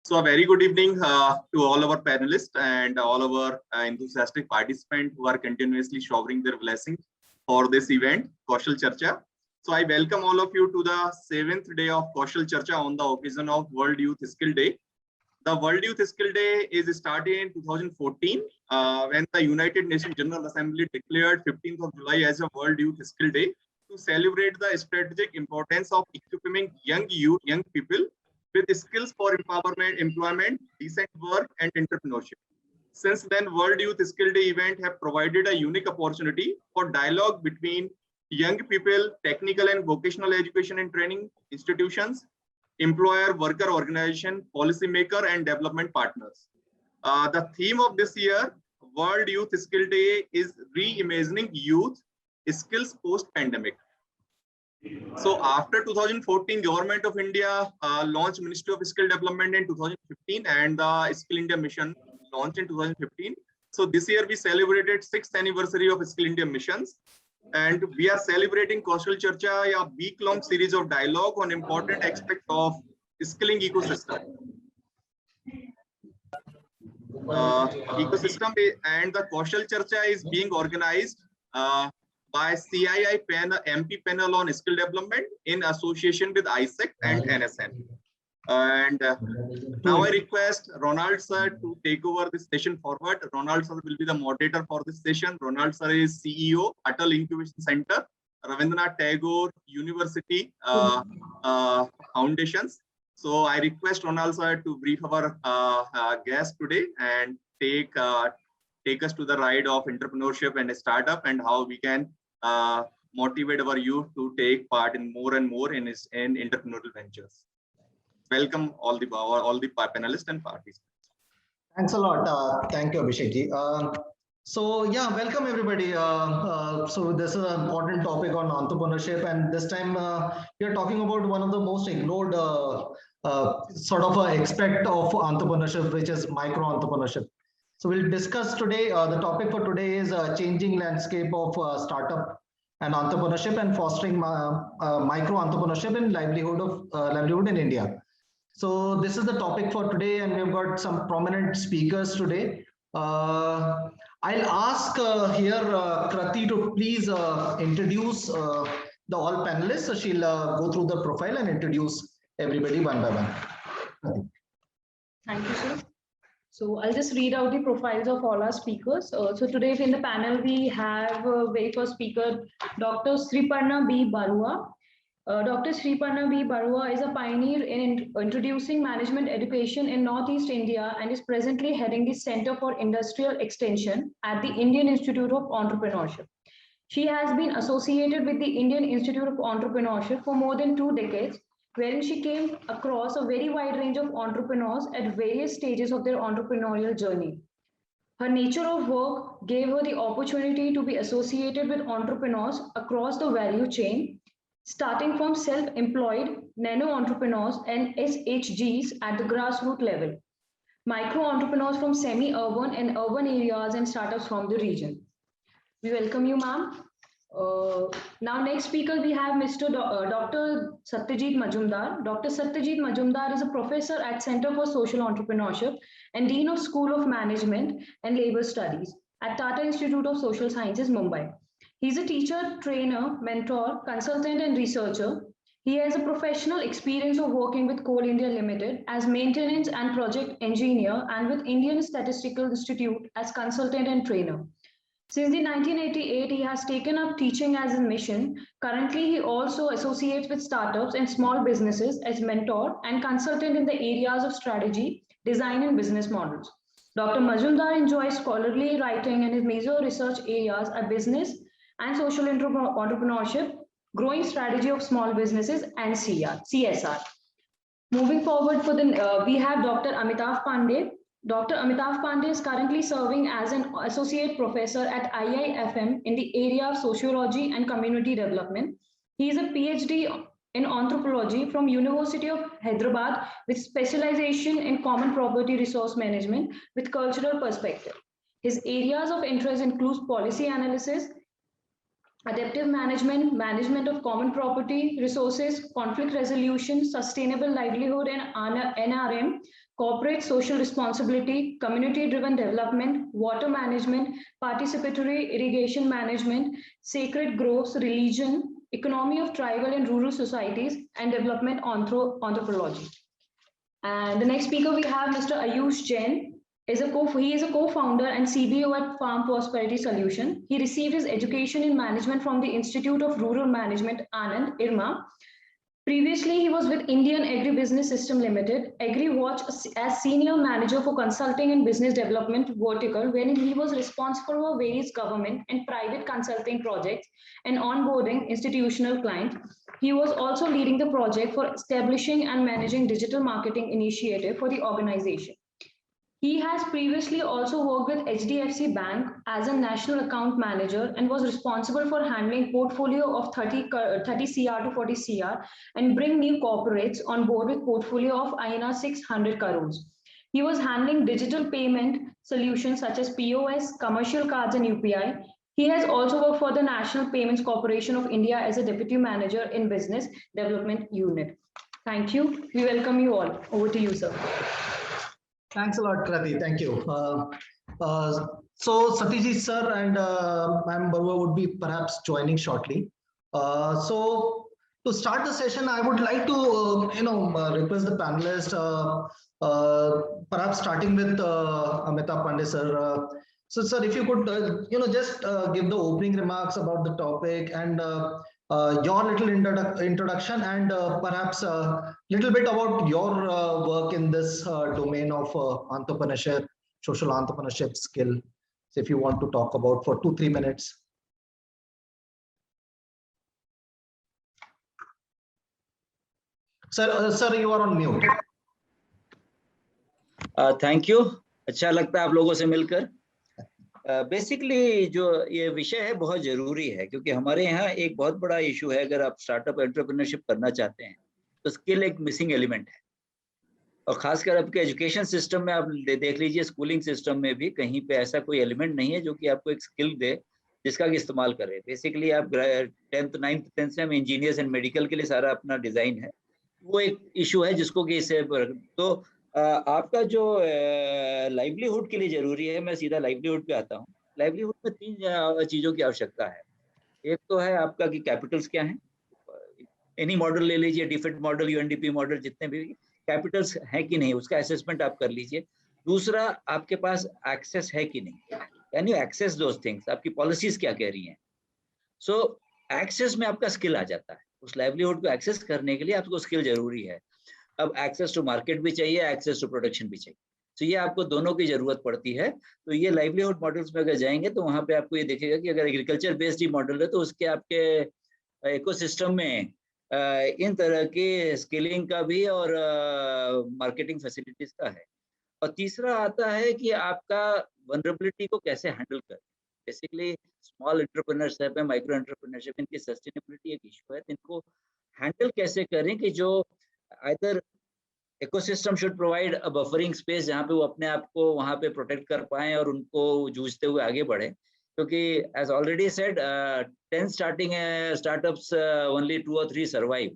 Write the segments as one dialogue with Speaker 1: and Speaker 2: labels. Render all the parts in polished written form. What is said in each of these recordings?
Speaker 1: So a very good evening to all our panelists and all our enthusiastic participants who are continuously showering their blessings for this event, Kaushal Charcha. So I welcome all of you to the 7th day of Kaushal Charcha on the occasion of World Youth Skill Day. The World Youth Skill Day is started in 2014 when the United Nations General Assembly declared 15th of July as a World Youth Skill Day to celebrate the strategic importance of equipping young people with skills for empowerment, employment, decent work, and entrepreneurship. Since then, World Youth Skill Day event have provided a unique opportunity for dialogue between young people, technical and vocational education and training institutions, employer, worker organization, policymaker, and development partners. The theme of this year, World Youth Skill Day, is reimagining youth skills post-pandemic. So after 2014, Government of India launched Ministry of Skill Development in 2015 and the Skill India Mission launched in 2015. So this year we celebrated 6th anniversary of Skill India Missions, and we are celebrating Kaushal Charcha, a week-long series of dialogue on important aspects of skilling ecosystem. And the Kaushal Charcha is being organized by CII MP panel on skill development in association with ISEC and NSN. And now I request Ronald sir to take over this session forward. Ronald sir will be the moderator for this session. Ronald sir is CEO, Atal Incubation Center, Ravindranath Tagore University Foundations. So I request Ronald sir to brief our guest today and take us to the ride of entrepreneurship and startup and how we can motivate our youth to take part in more and more in entrepreneurial ventures. Welcome all the panelists and participants.
Speaker 2: Thanks a lot. Thank you, Abhishek ji. So yeah, welcome everybody. So this is an important topic on entrepreneurship, and this time we are talking about one of the most ignored sort of aspect of entrepreneurship, which is micro entrepreneurship. So we'll discuss today, the topic for today is changing landscape of startup and entrepreneurship and fostering micro entrepreneurship and livelihood in India. So this is the topic for today, and we've got some prominent speakers today. I'll ask here Krati to please introduce the all panelists. So she'll go through the profile and introduce everybody one by one.
Speaker 3: Thank you, sir. So I'll just read out the profiles of all our speakers. So today in the panel, we have very first speaker, Dr. Sriparna B. Barua. Dr. Sriparna B. Barua is a pioneer in introducing management education in Northeast India and is presently heading the Center for Industrial Extension at the Indian Institute of Entrepreneurship. She has been associated with the Indian Institute of Entrepreneurship for more than 2 decades, wherein she came across a very wide range of entrepreneurs at various stages of their entrepreneurial journey. Her nature of work gave her the opportunity to be associated with entrepreneurs across the value chain, starting from self-employed nano-entrepreneurs and SHGs at the grassroots level, micro-entrepreneurs from semi-urban and urban areas and startups from the region. We welcome you, ma'am. Now, next speaker, we have Dr. Satyajit Majumdar. Dr. Satyajit Majumdar is a professor at Center for Social Entrepreneurship and Dean of School of Management and Labor Studies at Tata Institute of Social Sciences, Mumbai. He's a teacher, trainer, mentor, consultant, and researcher. He has a professional experience of working with Coal India Limited as maintenance and project engineer and with Indian Statistical Institute as consultant and trainer. Since the 1988, he has taken up teaching as a mission. Currently, he also associates with startups and small businesses as mentor and consultant in the areas of strategy, design, and business models. Dr. Majumdar enjoys scholarly writing, and his major research areas are business and social entrepreneurship, growing strategy of small businesses, and CSR. Moving forward, we have Dr. Amitav Pandey. Dr. Amitav Pandey is currently serving as an associate professor at IIFM in the area of sociology and community development. He is a PhD in anthropology from University of Hyderabad with specialization in common property resource management with cultural perspective. His areas of interest include policy analysis, adaptive management, management of common property resources, conflict resolution, sustainable livelihood, and NRM, corporate social responsibility, community-driven development, water management, participatory irrigation management, sacred groves, religion, economy of tribal and rural societies, and development anthropology. And the next speaker we have Mr. Ayush Jain. He is a co-founder and CBO at Farm Prosperity Solution. He received his education in management from the Institute of Rural Management, Anand, IRMA. Previously, he was with Indian Agribusiness System Limited, AgriWatch, as Senior Manager for Consulting and Business Development Vertical, wherein he was responsible for various government and private consulting projects and onboarding institutional clients. He was also leading the project for establishing and managing digital marketing initiative for the organization. He has previously also worked with HDFC Bank as a national account manager and was responsible for handling portfolio of 30 CR to 40 CR and bring new corporates on board with portfolio of INR 600 crores. He was handling digital payment solutions such as POS, commercial cards and UPI. He has also worked for the National Payments Corporation of India as a deputy manager in business development unit. Thank you. We welcome you all. Over to you, sir.
Speaker 2: Thanks a lot, Krati. Thank you. So Satyajit sir and Ma'am Barua would be perhaps joining shortly. So to start the session, I would like to request the panelists, perhaps starting with Amitabh Pandey sir. So sir, if you could just give the opening remarks about the topic and your little introduction and perhaps a little bit about your work in this domain of entrepreneurship, social entrepreneurship skill. So if you want to talk about for 2-3 minutes. Sir, you are on mute.
Speaker 4: Thank you. अच्छा लगता है आप लोगों से मिलकर. Basically जो ये विषय है बहुत ज़रूरी है क्योंकि हमारे यहाँ एक बहुत बड़ा इशू है. अगर आप स्टार्टअप एंटरप्रेन्योरशिप करना चाहते हैं तो स्किल एक मिसिंग एलिमेंट है और खासकर आपके एजुकेशन सिस्टम में आप देख लीजिए, स्कूलिंग सिस्टम में भी कहीं पे ऐसा कोई एलिमेंट नहीं है जो कि आपको एक स्किल दे जिसका कि इस्तेमाल करें. बेसिकली आप 10th 9th 10th में इंजीनियर्स एंड मेडिकल के लिए सारा अपना डिज़ाइन है, वो एक इशू है जिसको कि इससे तो आपका जो लाइवलीहुड के लिए जरूरी है. मैं सीधा लाइवलीहुड पे आता हूँ. लाइवलीहुड में 3 चीज़ों की आवश्यकता है. एक तो है आपका कि कैपिटल्स क्या हैं. एनी मॉडल ले लीजिए, डिफेक्ट मॉडल, यूएनडीपी मॉडल, जितने भी कैपिटल्स हैं कि नहीं उसका असेसमेंट आप कर लीजिए. दूसरा, आपके पास एक्सेस है कि नहीं, यानी एक्सेस दोज थिंग्स, आपकी पॉलिसीज क्या कह रही हैं. सो एक्सेस में आपका स्किल आ जाता है. उस लाइवलीहुड को एक्सेस करने के लिए आपको स्किल जरूरी है. अब एक्सेस टू मार्केट भी चाहिए, एक्सेस टू प्रोडक्शन भी चाहिए. तो ये आपको दोनों की जरूरत पड़ती है. तो ये लाइवलीहुड मॉडल्स में अगर जाएंगे तो वहाँ पे आपको ये देखेगा कि अगर एग्रीकल्चर बेस्ड ही मॉडल है तो उसके आपके इकोसिस्टम में इन तरह की स्किलिंग का भी और मार्केटिंग फैसिलिटीज का है. और तीसरा आता है कि आपका वनरेबिलिटी को कैसे हैंडल करें. बेसिकली स्मॉल एंटरप्रेन्योरशिप है, माइक्रो एंटरप्रेन्योरशिप, इनकी सस्टेनेबिलिटी एक इशू है. इनको हैंडल कैसे करें कि जो either ecosystem should provide a buffering space जहाँ पे वो अपने आप को वहाँ पे प्रोटेक्ट कर पाएं और उनको जूझते हुए आगे बढ़े. क्योंकि as already said 10 startups only 2 or 3 survive.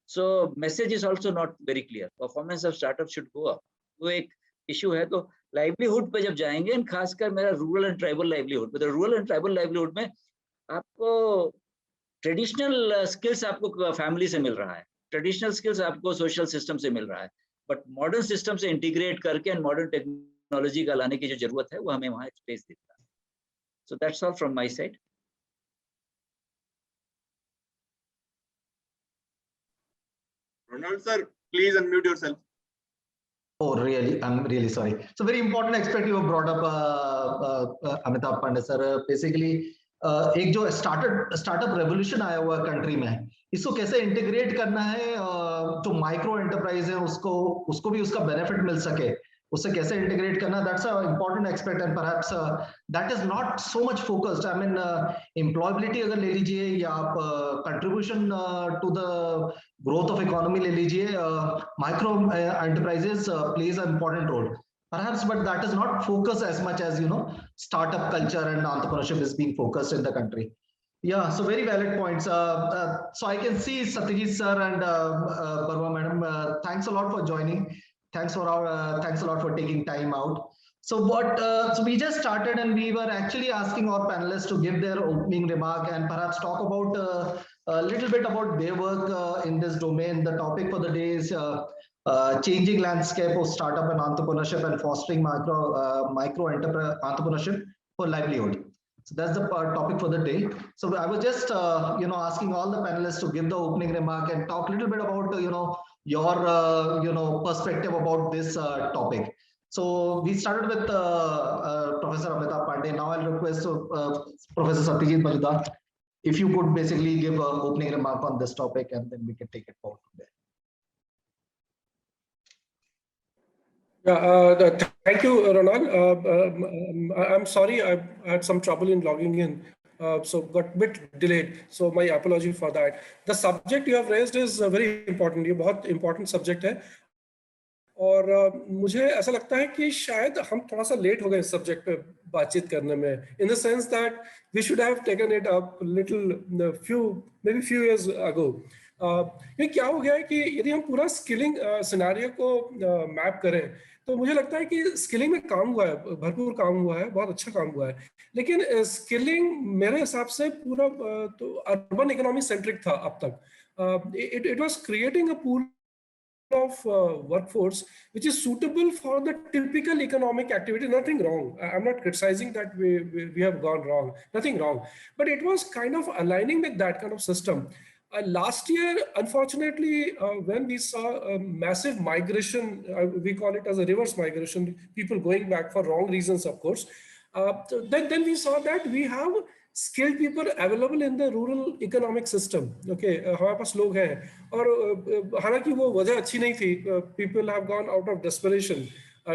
Speaker 4: So message is also not very clear. Performance of startups should go up. वो एक इशू है. तो लाइवलीहुड पे जब जाएंगे, खासकर मेरा रूरल एंड ट्राइबल लाइवलीहुड पे, तो रूरल एंड ट्राइबल लाइवलीहुड में आपको ट्रेडिशनल स्किल्स आपको फैमिली से मिल रहा है, ट्रेडिशनल स्किल्स आपको सोशल सिस्टम से मिल रहा है, बट मॉडर्न सिस्टम से इंटीग्रेट करके एंड मॉडर्न टेक्नोलॉजी का लाने की जो जरूरत है वो हमें वहाँ स्पेस देता है. So that's all from my side.
Speaker 1: Ronald sir, please unmute yourself.
Speaker 2: Oh, really? I'm really sorry. So very important aspect you have brought up, Amitabh Pandey sir. Basically, एक जो स्टार्टअप रेवोल्यूशन आया हुआ country में, इसको कैसे integrate करना है, जो माइक्रो एंटरप्राइज है उसको भी उसका बेनिफिट मिल सके, उससे कैसे इंटीग्रेट करना. That's a important aspect and perhaps that is not so much focused. I mean employability अगर ले लीजिए या आप contribution to the growth of economy ले लीजिए, micro enterprises plays a important role perhaps, but that is not focused as much as startup culture and entrepreneurship is being focused in the country. Yeah, so very valid points. So I can see Satyajit sir and Barua madam, thanks a lot for joining. thanks a lot for taking time out. So we just started, and we were actually asking our panelists to give their opening remark and perhaps talk about a little bit about their work in this domain. The topic for the day is changing landscape of startup and entrepreneurship and fostering micro entrepreneurship for livelihood. So that's the topic for the day. So I was just asking all the panelists to give the opening remark and talk a little bit about your perspective about this topic. So we started with Professor Amitabh Pandey. Now I'll request Professor Satyajit Majumdar, if you could basically give an opening remark on this topic, and then we can take it forward from there.
Speaker 5: Thank you, Ronald. I'm sorry, I had some trouble in logging in, so got a bit delayed. So my apology for that. The subject you have raised is very important. ये बहुत important subject है. और मुझे ऐसा लगता है कि शायद हम थोड़ा सा लेट हो गए इस सब्जेक्ट पे बातचीत करने में, in the sense that we should have taken it up little few years ago. ये क्या हो गया है कि यदि हम पूरा स्किलिंग सिनेरियो को मैप करें तो मुझे लगता है कि स्किलिंग में काम हुआ है, भरपूर काम हुआ है, बहुत अच्छा काम हुआ है, लेकिन स्किलिंग मेरे हिसाब से पूरा तो अर्बन इकोनॉमी सेंट्रिक था अब तक. It was creating a pool of workforce which is suitable for the typical economic activity. Nothing wrong. I'm not criticizing that we have gone wrong. Nothing wrong. But it was kind of aligning with that kind of system. Last year, unfortunately, when we saw a massive migration, we call it as a reverse migration, people going back for wrong reasons, of course. So then we saw that we have skilled people available in the rural economic system. Okay, हमारे पास लोग हैं, और हालांकि वो वजह अच्छी नहीं थी. People have gone out of desperation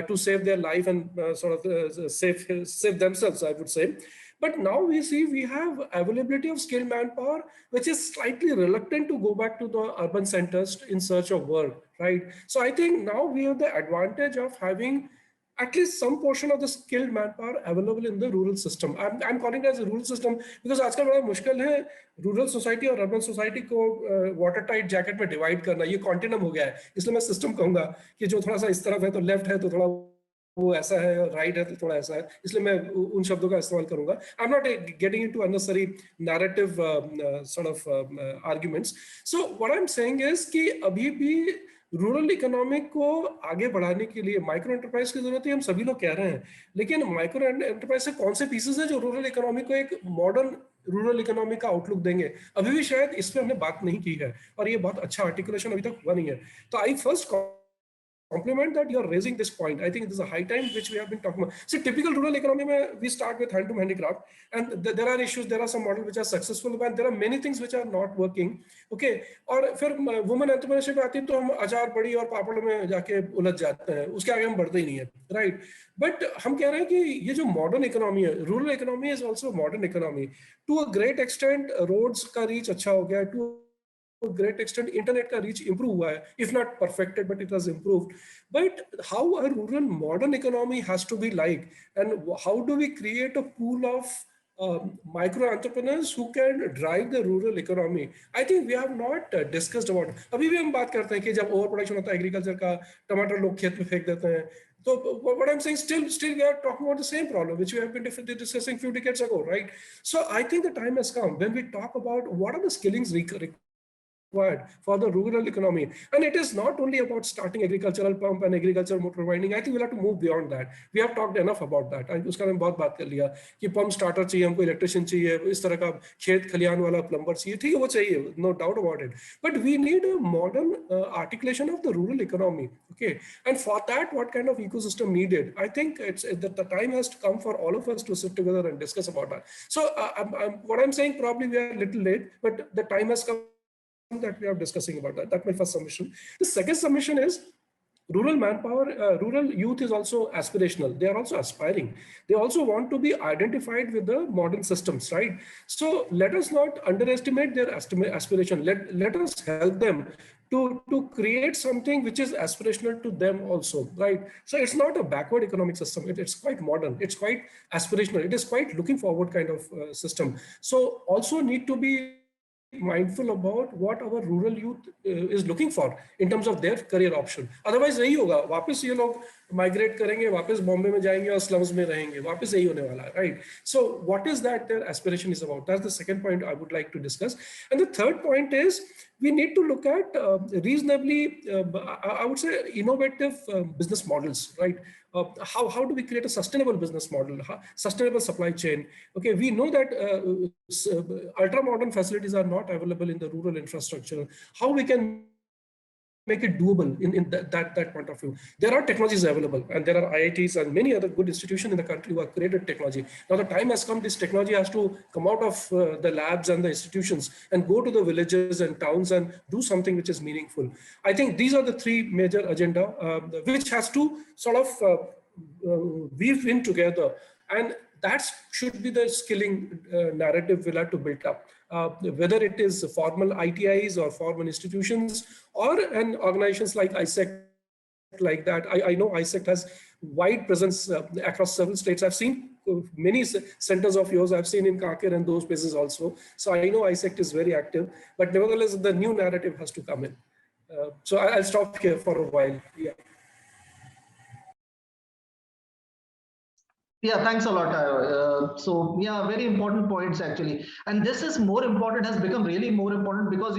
Speaker 5: to save their life and sort of save themselves, I would say. But now we see we have availability of skilled manpower, which is slightly reluctant to go back to the urban centers in search of work, right? So I think now we have the advantage of having at least some portion of the skilled manpower available in the rural system. I'm calling it as a rural system because आजकल बड़ा मुश्किल है rural society और urban society को watertight jacket में divide करना. ये continuum हो गया है, इसलिए मैं system कहूँगा कि जो थोड़ा सा इस तरफ है तो left है तो थोड़ा वो ऐसा है, right है तो थोड़ा ऐसा है, इसलिए मैं उन शब्दों का इस्तेमाल करूँगा. I'm not getting into unnecessary narrative sort of arguments. So what I'm saying is कि अभी भी रूरल इकोनॉमिक को आगे बढ़ाने के लिए माइक्रो एंटरप्राइज की जरूरत है, हम सभी लोग कह रहे हैं, लेकिन माइक्रो एंटरप्राइज से कौन से पीसेस हैं जो रूरल इकोनॉमी को एक मॉडर्न रूरल इकोनॉमी का आउटलुक देंगे, अभी भी शायद इस पे हमने बात नहीं की है, और ये बहुत अच्छा आर्टिकुलेशन अभी तक हुआ नहीं है. तो आई first compliment that you are raising this point. I think this is a high time which we have been talking about. See, typical rural economy, we start with hand-to handicraft, and there are issues. There are some models which are successful, but there are many things which are not working. Okay, और फिर women entrepreneurship आती है तो हम अचार बड़ी और पापड़ में जाके उलझ जाते हैं, उसके आगे हम बढ़ते ही नहीं है, right? But हम कह रहे हैं कि ये जो modern economy है, rural economy is also a modern economy. To a great extent, roads का reach अच्छा हो गया, to a great extent internet का reach improve हुआ है, if not perfected, but it has improved. But how a rural modern economy has to be like, and how do we create a pool of micro entrepreneurs who can drive the rural economy? I think we have not discussed about it. अभी भी हम बात करते हैं कि जब over production होता है एग्रीकल्चर का, टमाटर लोग खेत में फेंक देते हैं. So what I'm saying, still we are talking about the same problem which we have been discussing a few decades ago, right? So I think the time has come when we talk about what are the skillings required for the rural economy. And it is not only about starting agricultural pump and agricultural motor winding. I think we'll have to move beyond that. We have talked enough about that. And उसका हमने बहुत बात कर लिया कि pump starter चाहिए, हमको electrician चाहिए, इस तरह का खेत खलियान वाला plumber चाहिए, ठीक है वो चाहिए, no doubt about it. But we need a modern articulation of the rural economy. Okay, and for that, what kind of ecosystem needed? I think the time has to come for all of us to sit together and discuss about that. So what I'm saying, probably we are a little late, but the time has come that we are discussing about that. That's my first submission. The second submission is rural manpower, rural youth is also aspirational. They are also aspiring. They also want to be identified with the modern systems, right? So let us not underestimate their aspiration. Let us help them to create something which is aspirational to them also, right? So it's not a backward economic system. It's quite modern. It's quite aspirational. It is quite looking forward kind of system. So also need to be mindful about what our rural youth is looking for in terms of their career option. Otherwise यही होगा, वापस ये लोग migrate करेंगे, वापस बॉम्बे में जाएंगे और slums में रहेंगे, वापस यही होने वाला है, right? So what is that their aspiration is about? That's the second point I would like to discuss. And the third point is we need to look at reasonably, I would say, innovative business models, right? How do we create a sustainable business model, sustainable supply chain? Okay, we know that ultra modern facilities are not available in the rural infrastructure. How we can make it doable in that point of view? There are technologies available, and there are IITs and many other good institutions in the country who have created technology. Now the time has come, this technology has to come out of the labs and the institutions and go to the villages and towns and do something which is meaningful. I think these are the three major agenda which has to sort of weave in together, and that should be the skilling narrative we'll have to build up. Whether it is formal ITIs or formal institutions or an organizations like ISEC, like that. I know ISEC has wide presence across several states. I've seen many centers of yours I've seen in Kakir and those places also. So I know ISEC is very active, but nevertheless, the new narrative has to come in. So I'll stop here for a while. Yeah.
Speaker 2: Yeah, thanks a lot. So yeah, very important points actually. And this is more important, has become really more important because,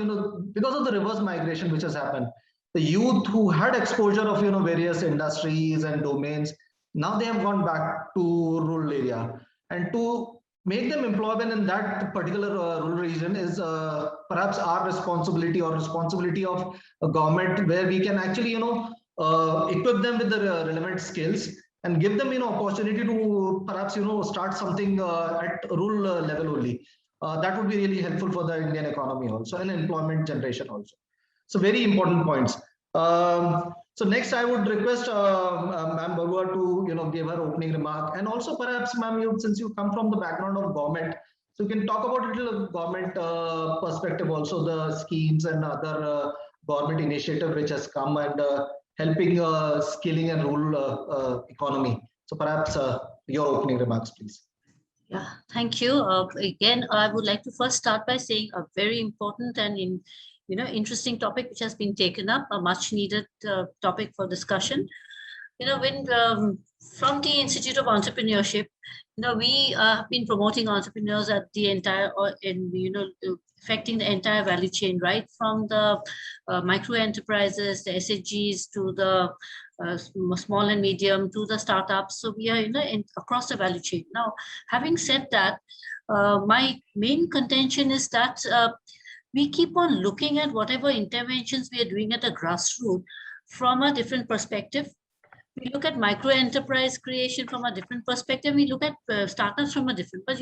Speaker 2: because of the reverse migration which has happened. The youth who had exposure of, various industries and domains, now they have gone back to rural area. And to make them employable in that particular rural region is perhaps our responsibility or responsibility of a government, where we can actually, equip them with the relevant skills and give them, opportunity to perhaps, start something at rural level only. That would be really helpful for the Indian economy also and employment generation also. So very important points. So next, I would request Ma'am Barua to, give her opening remark, and also perhaps, Ma'am, since you come from the background of government, so you can talk about a little government perspective also, the schemes and other government initiative which has come and helping skilling and rural economy. So perhaps your opening remarks, please.
Speaker 6: Yeah, thank you. Again, I would like to first start by saying a very important and interesting topic which has been taken up, a much needed topic for discussion. When from the Institute of Entrepreneurship, we have been promoting entrepreneurs at the entire, affecting the entire value chain, right from the micro enterprises, the SHGs, to the small and medium, to the startups. So we are, across the value chain. Now, having said that, my main contention is that we keep on looking at whatever interventions we are doing at the grassroots from a different perspective. We look at micro enterprise creation from a different perspective. We look at startups from a different, but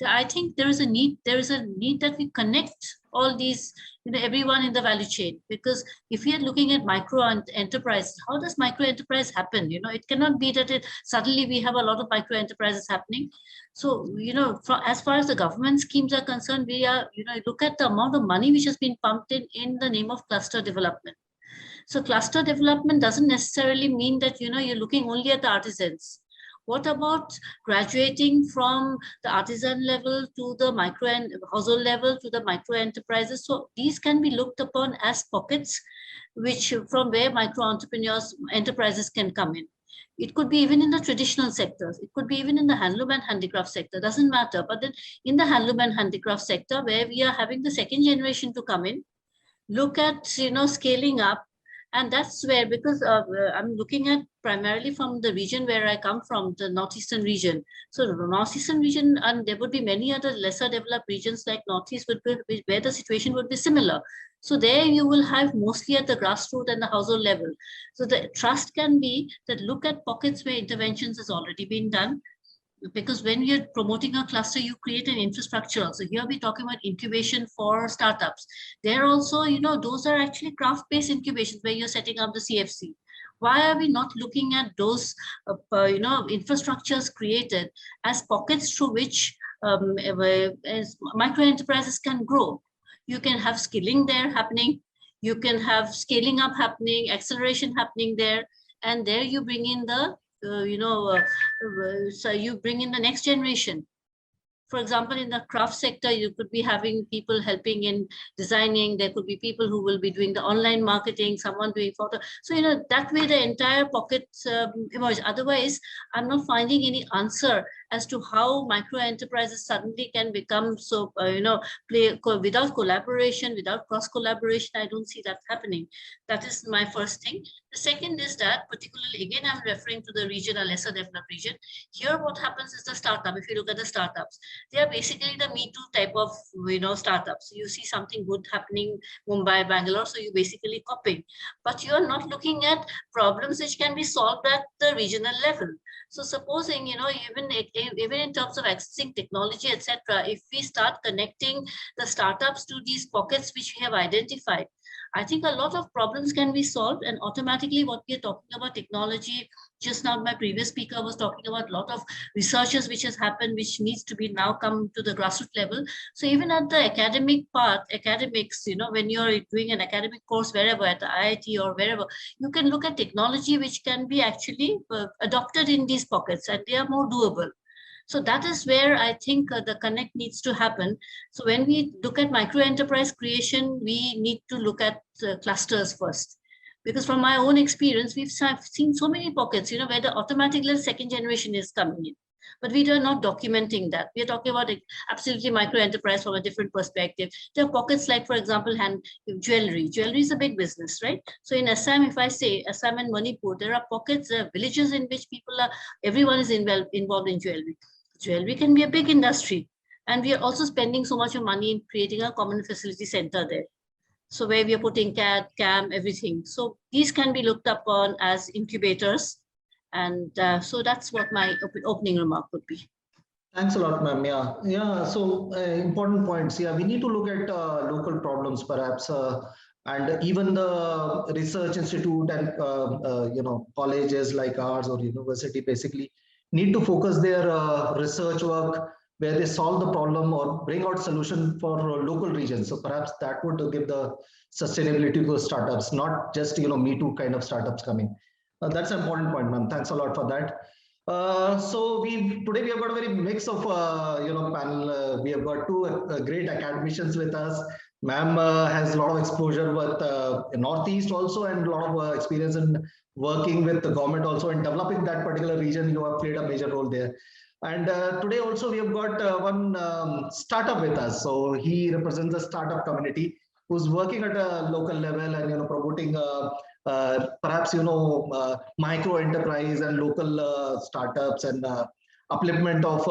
Speaker 6: I think there is a need that we connect all these, everyone in the value chain, because if we are looking at micro enterprise, how does micro enterprise happen? It cannot be that suddenly we have a lot of micro enterprises happening. So, as far as the government schemes are concerned, we are, look at the amount of money which has been pumped in the name of cluster development. So cluster development doesn't necessarily mean that, you're looking only at the artisans. What about graduating from the artisan level to the micro and household level to the micro enterprises? So these can be looked upon as pockets from where micro enterprises can come in. It could be even in the traditional sectors. It could be even in the handloom and handicraft sector, doesn't matter. But then in the handloom and handicraft sector, where we are having the second generation to come in, look at, scaling up. And that's where, because I'm looking at primarily from the region where I come from, the Northeastern region. So the Northeastern region, and there would be many other lesser developed regions like Northeast, where the situation would be similar. So there you will have mostly at the grassroots and the household level. So the trust can be that look at pockets where interventions has already been done. Because when you're promoting a cluster, you create an infrastructure. So here we're talking about incubation for startups. There also, those are actually craft-based incubations where you're setting up the CFC. Why are we not looking at those, infrastructures created as pockets through which as micro enterprises can grow? You can have skilling there happening. You can have scaling up happening, acceleration happening there. And there you bring in the so you bring in the next generation For example, in the craft sector, you could be having people helping in designing. There could be people who will be doing the online marketing, someone doing photo. So, that way the entire pockets emerge. Otherwise, I'm not finding any answer as to how micro enterprises suddenly can become so, without collaboration, without cross collaboration. I don't see that happening. That is my first thing. The second is that, particularly, again, I'm referring to the region, a lesser developed region. Here, what happens is the startup. If you look at the startups, they are basically the Me Too type of, startups. You see something good happening, Mumbai, Bangalore, so you basically copying. But you are not looking at problems which can be solved at the regional level. So supposing, even in terms of accessing technology, etc., if we start connecting the startups to these pockets which we have identified, I think a lot of problems can be solved, and automatically what we are talking about technology, just now my previous speaker was talking about a lot of researches which has happened, which needs to be now come to the grassroots level. So even at the academic part, academics, when you're doing an academic course, wherever, at the IIT or wherever, you can look at technology which can be actually adopted in these pockets, and they are more doable. So that is where I think the connect needs to happen. So when we look at micro enterprise creation, we need to look at clusters first. Because from my own experience, we've seen so many pockets, where the automatic second generation is coming in. But we are not documenting that. We are talking about absolutely micro enterprise from a different perspective. There are pockets like, for example, jewelry. Jewelry is a big business, right? So in Assam, if I say Assam and Manipur, there are pockets, villages in which everyone is involved in jewelry. Jewelry can be a big industry. And we are also spending so much of money in creating a common facility center there. So where we are putting CAD, CAM, everything. So these can be looked upon as incubators. And so that's what my opening remark would be.
Speaker 2: Thanks a lot, ma'am. Yeah. So important points. Yeah, we need to look at local problems, perhaps, and even the research institute and colleges like ours or university basically need to focus their research work where they solve the problem or bring out solution for local regions. So perhaps that would give the sustainability to startups, not just Me Too kind of startups coming. That's an important point, ma'am. Thanks a lot for that. So today we have got a very mix of panel. We have got two great academicians with us. Ma'am has a lot of exposure with Northeast also, and a lot of experience in working with the government also in developing that particular region. You have played a major role there. And today also we have got one startup with us. So he represents the startup community who's working at a local level and promoting perhaps micro enterprise and local startups and upliftment of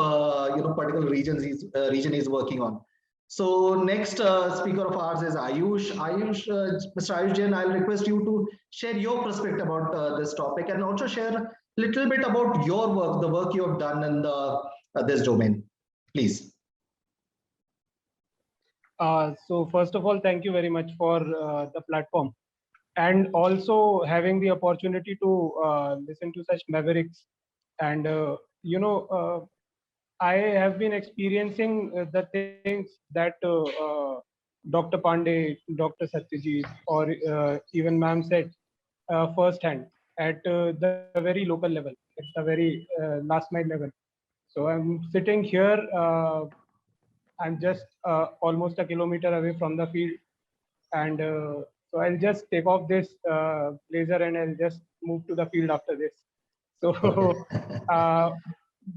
Speaker 2: particular region he's working on. So next speaker of ours is Ayush. Mr. Ayush Jain, I'll request you to share your perspective about this topic and also share a little bit about your work, the work you have done in this domain, please.
Speaker 7: So first of all, thank you very much for the platform, and also having the opportunity to listen to such mavericks. And I have been experiencing the things that Dr. Pandey, Dr. Satyajit, or even ma'am said firsthand at the very local level, at the very last mile level. So I'm sitting here. I'm just almost a kilometer away from the field, and so I'll just take off this blazer and I'll just move to the field after this. So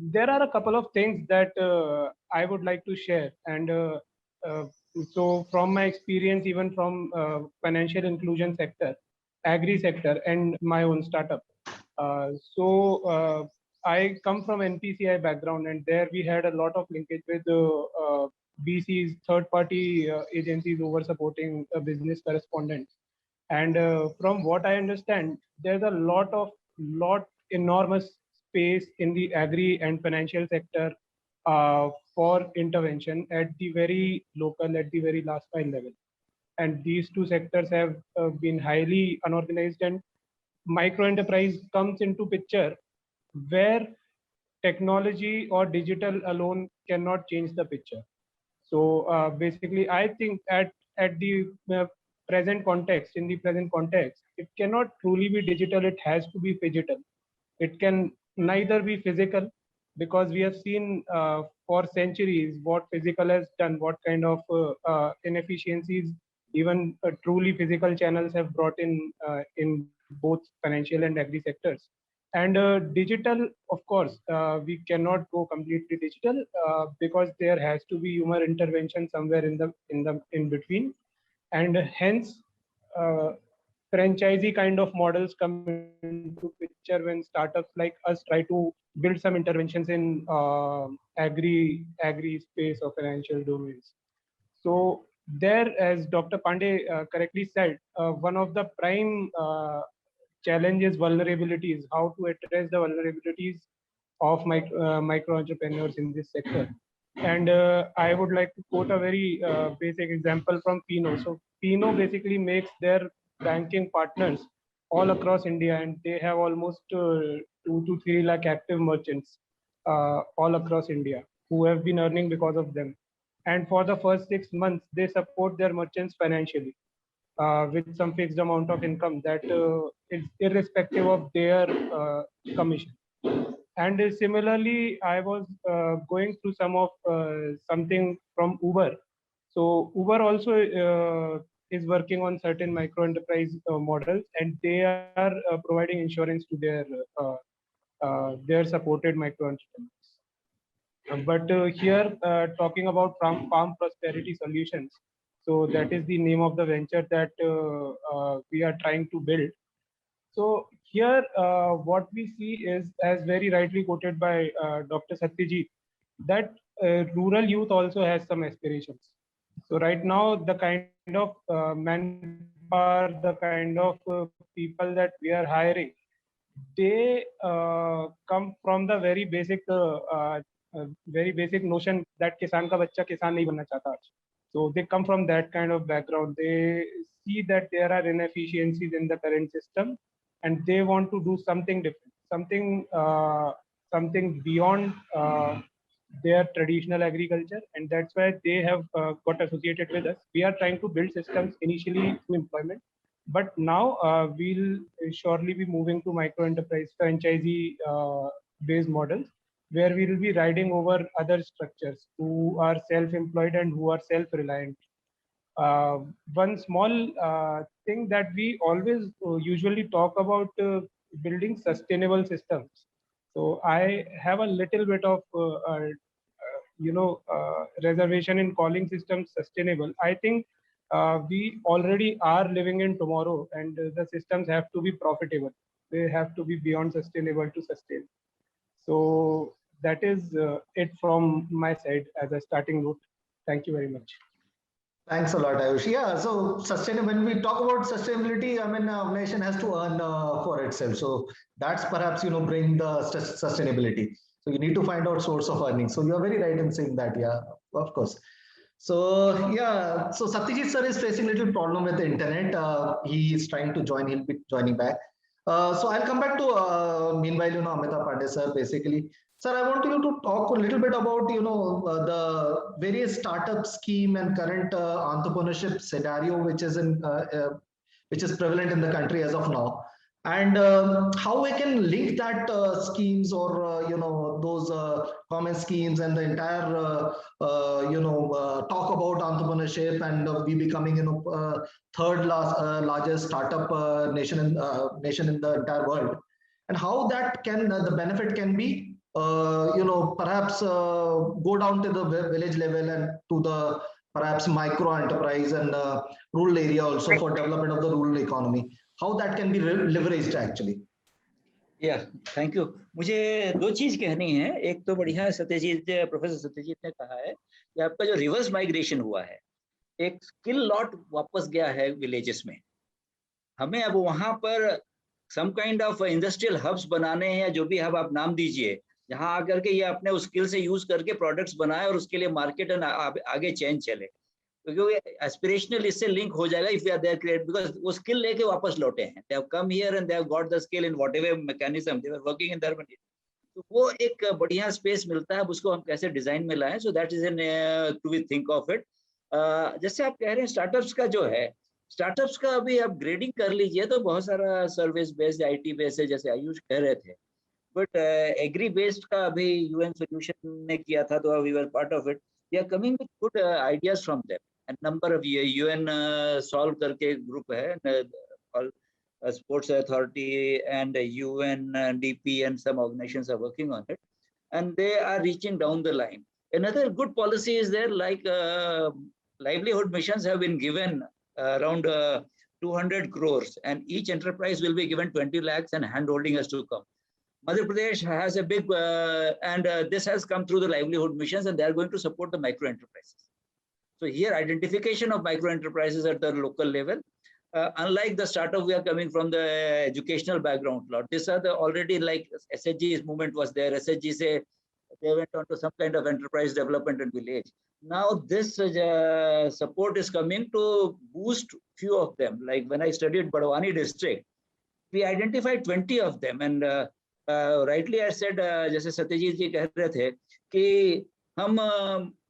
Speaker 7: there are a couple of things that I would like to share. And so from my experience, even from financial inclusion sector, agri sector, and my own startup. I come from NPCI background, and there we had a lot of linkage with BC's third-party agencies over supporting business correspondents. And from what I understand, there's a lot enormous space in the agri and financial sector for intervention at the very local, at the very last mile level. And these two sectors have been highly unorganized, and micro enterprise comes into picture where technology or digital alone cannot change the picture. So basically, I think at the present context, in the present context, it cannot truly be digital. It has to be phygital. It can neither be physical because we have seen for centuries what physical has done, what kind of inefficiencies even truly physical channels have brought in both financial and agri sectors. And digital, of course, we cannot go completely digital because there has to be human intervention somewhere in between, and hence franchisee kind of models come into picture when startups like us try to build some interventions in agri space or financial domains. So there, as Dr. Pandey correctly said, one of the prime challenges vulnerabilities, how to address the vulnerabilities of micro entrepreneurs in this sector. And I would like to quote a very basic example from Pino. So Pino basically makes their banking partners all across India, and they have almost 2 to 3 lakh active merchants all across India who have been earning because of them. And for the first 6 months, they support their merchants financially with some fixed amount of income that is irrespective of their commission. And similarly, I was going through something from Uber. So Uber also is working on certain micro enterprise models, and they are providing insurance to their supported micro entrepreneurs. But here, talking about Farm Prosperity Solutions, so that is the name of the venture that we are trying to build. So here, what we see is, as very rightly quoted by Dr. Satyajit, that rural youth also has some aspirations. So right now, the kind of manpower, the kind of people that we are hiring, they come from the very basic notion that किसान का बच्चा किसान नहीं बनना चाहता आज. So they come from that kind of background. They see that there are inefficiencies in the current system, and they want to do something different, something beyond their traditional agriculture, and that's why they have got associated with us. We are trying to build systems initially through employment, but now we'll surely be moving to micro enterprise franchisee based models, where we will be riding over other structures who are self-employed and who are self-reliant. One small thing that we always usually talk about building sustainable systems. So I have a little bit of reservation in calling systems sustainable. I think we already are living in tomorrow, and the systems have to be profitable. They have to be beyond sustainable to sustain. So that is it from my side as a starting note. Thank you very much.
Speaker 2: Thanks a lot, Ayush. Yeah, so when we talk about sustainability, I mean, a nation has to earn for itself. So that's perhaps, bring the sustainability. So you need to find out source of earning. So you're very right in saying that. Yeah, of course. So yeah, so Satyajit sir is facing a little problem with the internet. He is trying to join. He'll be joining back. So I'll come back to meanwhile, Amitabh Pandey sir, basically. Sir, I want you to talk a little bit about, the various startup scheme and current entrepreneurship scenario, which is prevalent in the country as of now, and how we can link that schemes or, those common schemes and the entire, talk about entrepreneurship and we becoming, third largest startup nation in the entire world, and how that can, the benefit can be perhaps go down to the village level and to the perhaps micro enterprise and rural area also for development of the rural economy. How that can be leveraged actually.
Speaker 4: Thank you. मुझे दो चीज कहनी है. एक तो बढ़िया professor Satyajit ने कहा है कि आपका जो रिवर्स माइग्रेशन हुआ है, एक स्किल लॉट वापस गया है विलेजेस में. हमें अब वहां पर some kind of industrial hubs बनाने हैं, या जो भी हब आप नाम दीजिए, जहां आकर के ये अपने उस स्किल से यूज करके प्रोडक्ट्स बनाए और उसके लिए मार्केट एंड आगे चेन चले. क्योंकि एस्पिरेशनल इससे लिंक हो जाएगा if we are there create, because वो स्किल लेके वापस लौटे हैं. They have come here and they have got the skill in whatever mechanism they were working in their money. तो वो एक बढ़िया स्पेस मिलता है. अब उसको हम कैसे डिजाइन में लाएं, so that is an to we think of it. जैसे आप कह रहे हैं स्टार्टअप्स का जो है, स्टार्टअप्स का अभी आप ग्रेडिंग कर लीजिए तो बहुत सारा सर्विस बेस्ड आईटी बेस्ड है, जैसे आयुष कह रहे थे. but agri based का अभी UN solution ने किया था, तो we were part of it. We are coming with good ideas from them. A number of UN solve करके group है, all Sports Authority and UNDP and some organizations are working on it, and they are reaching down the line. Another good policy is there, like livelihood missions have been given around 200 crores, and each enterprise will be given 20 lakhs, and handholding has to come. Madhya Pradesh has a big, and this has come through the livelihood missions, and they are going to support the micro enterprises. So here, identification of micro enterprises at the local level. Unlike the startup, we are coming from the educational background. These are the already, like SHG's movement was there. SHG say they went on to some kind of enterprise development and village. Now this support is coming to boost few of them. Like when I studied Badwani district, we identified 20 of them, and rightly I said, जैसे सत्यजीत जी कह रहे थे कि हम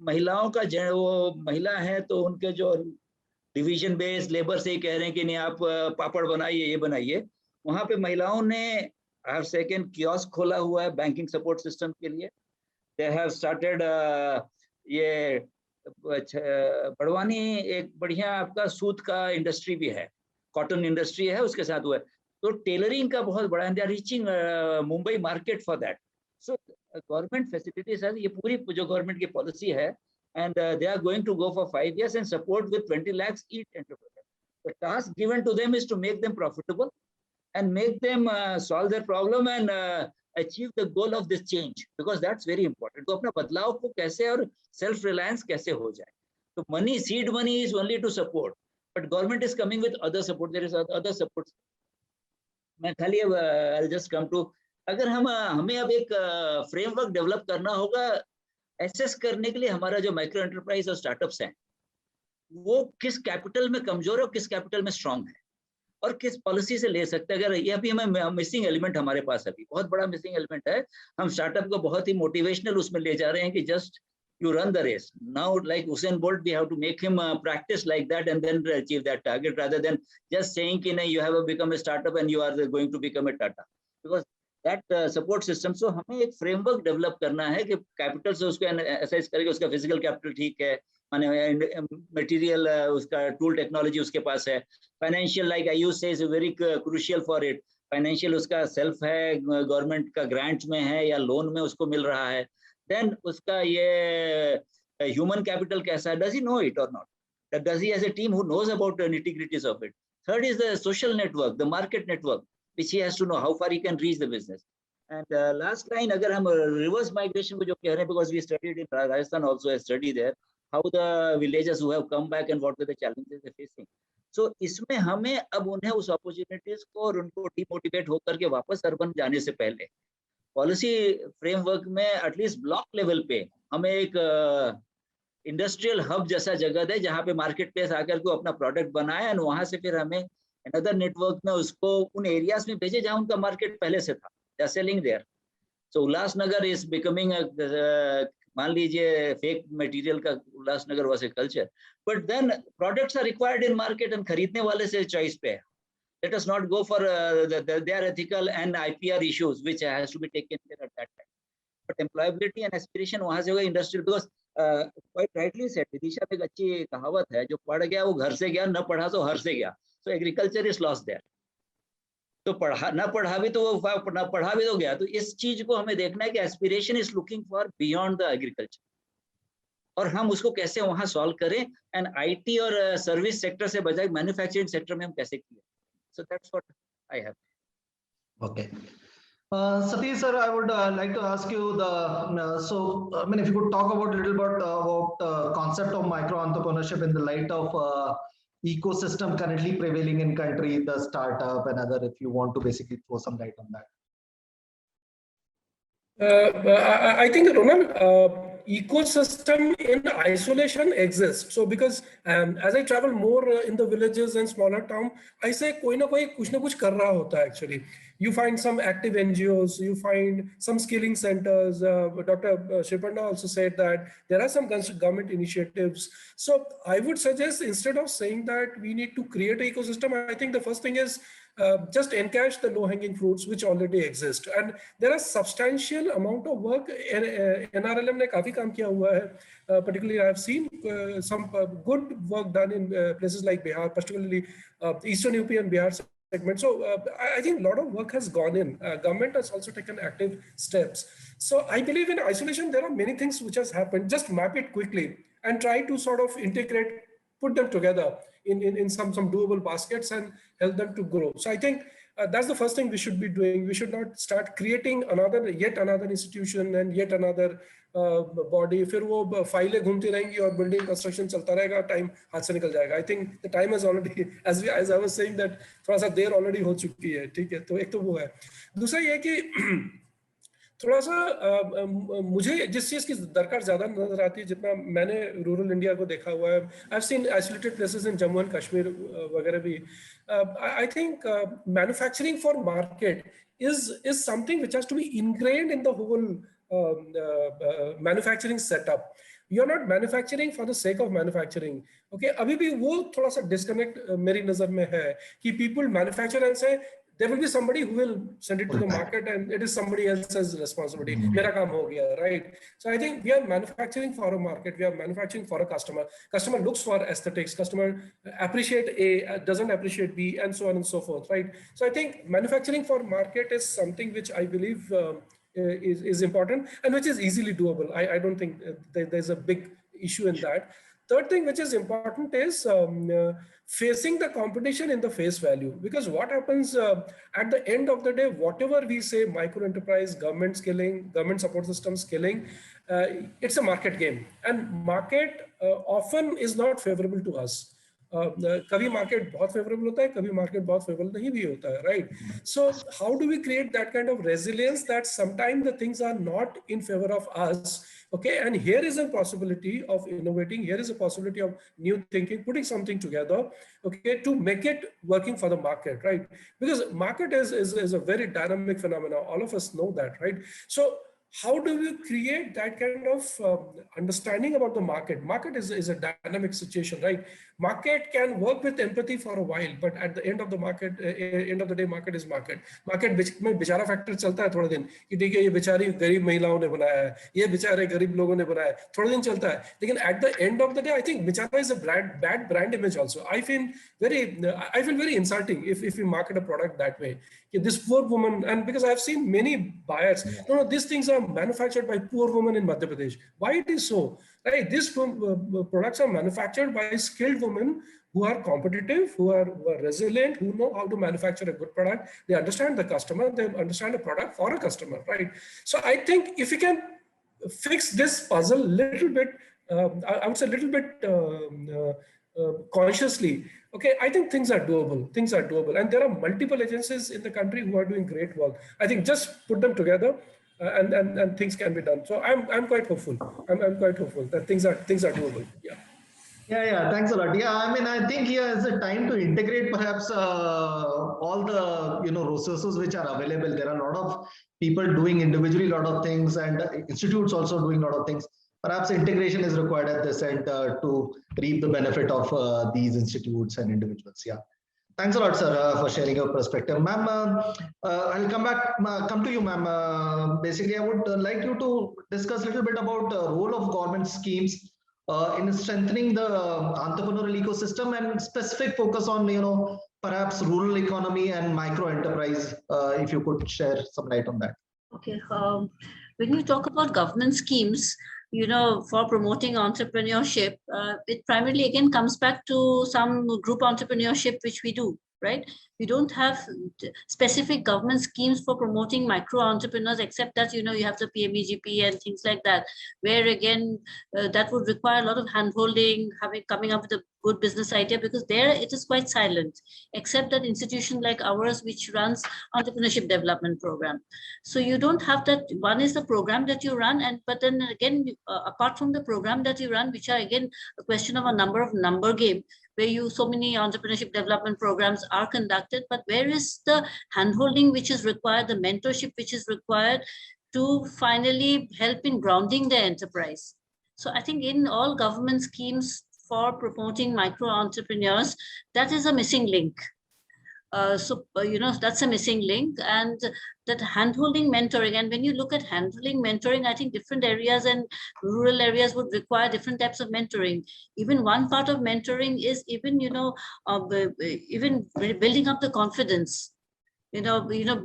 Speaker 4: महिलाओं का वो महिला है तो उनके जो डिवीजन बेस्ड लेबर से ही कह रहे हैं कि नहीं आप पापड़ बनाइए, ये बनाइए. वहां पे महिलाओं ने आई हैव सेकंड कियोस्क खोला हुआ है बैंकिंग सपोर्ट सिस्टम के लिए. दे हैव स्टार्टेड ये बड़वानी एक बढ़िया आपका सूत का इंडस्ट्री भी है, कॉटन इंडस्ट्री है, उसके साथ हुआ है. तो टेलरिंग का बहुत बड़ा, they are reaching Mumbai market for that. So government facilities है, ये पूरी जो गवर्नमेंट की पॉलिसी है, and they are going to go for 5 years and support with 20 lakhs each entrepreneur. The task given to them is to make them profitable and make them solve their problem and achieve the goal of this change, because that's very important. तो अपना बदलाव को कैसे और self reliance कैसे हो जाए. तो money, seed money is only to support, but government is coming with other support. There is other support. मैं खाली I'll just come to, अगर हमें अब एक framework develop करना होगा एसेस करने के लिए हमारा जो माइक्रो एंटरप्राइज और स्टार्टअप्स हैं वो किस कैपिटल में कमजोर है और किस कैपिटल में स्ट्रांग है और किस पॉलिसी से ले सकते हैं. अगर ये अभी हमें मिसिंग एलिमेंट हमारे पास अभी बहुत बड़ा मिसिंग एलिमेंट है. हम स्टार्टअप को बहुत ही मोटिवेशनल उसमें ले जा रहे हैं कि just you run the race. Now, like Usain Bolt, we have to make him practice like that and then achieve that target, rather than just saying कि नहीं, you have become a startup and you are going to become a Tata. Because that support system, so हमें एक framework develop करना है कि capital से उसको assess करके उसका physical capital ठीक है, माने material उसका tool technology उसके पास है, financial like Ayush says very crucial for it, financial उसका self है, government का grant में है या loan में उसको मिल रहा है. Then उसका ये human capital कैसा है, does he know it or not? Does he has a team who knows about the nitty-gritties of it? Third is the social network, the market network, which he has to know how far he can reach the business. And last line, अगर हम reverse migration को जो कह रहे हैं, because we studied in Rajasthan also, a study there, how the villagers who have come back and what were the challenges they're facing. So इसमें हमें अब उन्हें उस opportunities को और उनको demotivate होकर के वापस urban जाने से पहले पॉलिसी फ्रेमवर्क में एटलीस्ट ब्लॉक लेवल पे हमें एक इंडस्ट्रियल हब जैसा जगह दे जहाँ पे मार्केट प्लेस आकर के अपना प्रोडक्ट बनाए और वहां से फिर हमें अनदर नेटवर्क में उसको उन एरियाज में भेजे जहाँ उनका मार्केट पहले से था. They are selling there. So Ulhasnagar is becoming, मान लीजिए फेक मटेरियल का Ulhasnagar was a culture, but then products are required in market and खरीदने वाले से चॉइस पे है. Let us not go for their ethical and IPR issues, which has to be taken care at that time. But employability and aspiration वहाँ से होगा industrial, because quite rightly said, Vidisha में एक अच्छी कहावत है, जो पढ़ गया वो घर से गया, न पढ़ा तो हर से गया. So agriculture is lost there. तो पढ़ा न पढ़ा भी तो वो न पढ़ा भी तो गया. तो इस चीज को हमें देखना है कि aspiration is looking for beyond the agriculture. और हम उसको कैसे वहाँ solve करें, and IT और सर्विस सेक्टर से बजाय मैन्युफैक्चरिंग सेक्टर में हम कैसे किए. So that's what I have.
Speaker 2: Okay. Satish sir, I would like to ask you I mean, if you could talk about a little bit about concept of micro entrepreneurship in the light of ecosystem currently prevailing in country, the startup and other, if you want to basically throw some light on that.
Speaker 5: I think, Ronald, ecosystem in isolation exists. So because as I travel more in the villages and smaller town, I say कोई ना कोई कुछ ना कुछ कर रहा होता है actually. You find some active NGOs, you find some skilling centers. Dr. Shripanda also said that there are some government initiatives. So I would suggest, instead of saying that we need to create an ecosystem, I think the first thing is just encash the low-hanging fruits which already exist. And there are substantial amount of work. NRLM ने काफी काम किया हुआ है. Particularly, I have seen some good work done in places like Bihar, particularly Eastern UP and Bihar segment. So I think a lot of work has gone in. Government has also taken active steps. So I believe in isolation, there are many things which has happened. Just map it quickly and try to sort of integrate, put them together in some doable baskets and help them to grow. So I think that's the first thing we should be doing. We should not start creating yet another institution and yet another body. फिर वो फाइलें घूमती रहेंगी और building construction चलता रहेगा, time हाथ से निकल जाएगा. I think the time has already, as I was saying, that थोड़ा सा देर already हो चुकी है. ठीक है, तो एक तो वो है. दूसरा ये कि थोड़ा सा मुझे जिस चीज की दरकार ज्यादा नजर आती है, जितना मैंने रूरल इंडिया को देखा हुआ है, I have seen isolated places in Jammu and Kashmir वगैरह भी. I think manufacturing for market is something which has to be ingrained in the whole manufacturing setup. You're not manufacturing for the sake of manufacturing. Okay, अभी भी वो थोड़ा सा disconnect मेरी नजर में है कि people manufacture and say there will be somebody who will send it to the market and it is somebody else's responsibility. Mera kaam ho gaya, right? So I think we are manufacturing for a market. We are manufacturing for a customer. Customer looks for aesthetics. Customer appreciate A, doesn't appreciate B, and so on and so forth, right? So I think manufacturing for market is something which I believe is important and which is easily doable. I don't think there's a big issue in that. Third thing which is important is facing the competition in the face value, because what happens at the end of the day, whatever we say, micro enterprise, government scaling, government support system scaling, it's a market game, and market often is not favorable to us. कभी market बहुत favorable होता है, कभी market बहुत favorable नहीं भी होता है, right? So how do we create that kind of resilience that sometimes the things are not in favor of us? Okay, and here is a possibility of innovating. Here is a possibility of new thinking, putting something together, okay, to make it working for the market, right? Because market is a very dynamic phenomenon. All of us know that, right? So how do we create that kind of understanding about the market? Market is a dynamic situation, right? Market can work with empathy for a while, but at the end of the market, end of the day, market is market. Market में बेचारा factor चलता है थोड़ा दिन कि ठीक है ये बेचारी गरीब महिलाओं ने बनाया है, ये बेचारे गरीब लोगों ने बनाया है, थोड़ा दिन चलता है. लेकिन at the end of the day, I think बेचारा is a bad brand image also. I feel very insulting if we market a product that way. This poor woman, and because I've seen many buyers, no, these things are manufactured by poor women in Madhya Pradesh. Why it is so? Right? These products are manufactured by skilled women who are competitive, who are resilient, who know how to manufacture a good product. They understand the customer, they understand the product for a customer, right? So I think if we can fix this puzzle a little bit, I would say a little bit consciously, okay, I think things are doable. Things are doable. And there are multiple agencies in the country who are doing great work. I think just put them together and things can be done. So I'm quite hopeful. I'm quite hopeful that things are doable. Yeah.
Speaker 2: Yeah, thanks a lot. Yeah, I mean, I think here is a time to integrate perhaps all the resources which are available. There are a lot of people doing individually a lot of things, and institutes also doing a lot of things. Perhaps integration is required at this end to reap the benefit of these institutes and individuals. Yeah. Thanks a lot, sir, for sharing your perspective. Ma'am, I'll come to you, ma'am. Basically, I would like you to discuss a little bit about the role of government schemes in strengthening the entrepreneurial ecosystem and specific focus on, perhaps rural economy and micro enterprise. If you could share some light on that.
Speaker 6: Okay. When you talk about government schemes, for promoting entrepreneurship, it primarily again comes back to some group entrepreneurship, which we do, right? We don't have specific government schemes for promoting micro entrepreneurs, except that, you have the PMEGP and things like that, where again, that would require a lot of handholding, coming up with a good business idea, because there it is quite silent, except that institution like ours, which runs entrepreneurship development program. So you don't have that. One is the program that you run, but then again, apart from the program that you run, which are again a question of a number game, where so many entrepreneurship development programs are conducted, but where is the handholding which is required, the mentorship which is required to finally help in grounding the enterprise? So I think in all government schemes for promoting micro entrepreneurs, that is a missing link. That's a missing link, and that handholding mentoring. And when you look at handholding mentoring, I think different areas and rural areas would require different types of mentoring. Even one part of mentoring is even, even building up the confidence.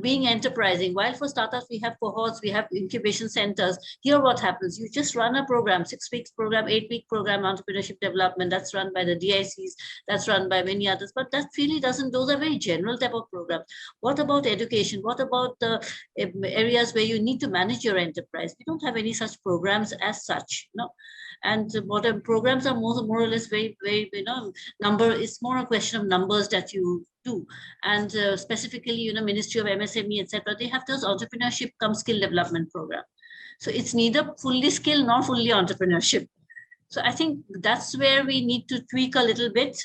Speaker 6: Being enterprising. While for startups, we have cohorts, we have incubation centers. Here, what happens? You just run a program, 6 weeks program, 8-week program, entrepreneurship development, that's run by the DICs, that's run by many others, but that really doesn't, those are very general type of programs. What about education? What about the areas where you need to manage your enterprise? We don't have any such programs as such, And what programs are more or less very, it's more a question of numbers that you do. And specifically, Ministry of MSME, etc., they have those entrepreneurship cum skill development program. So it's neither fully skill nor fully entrepreneurship. So I think that's where we need to tweak a little bit.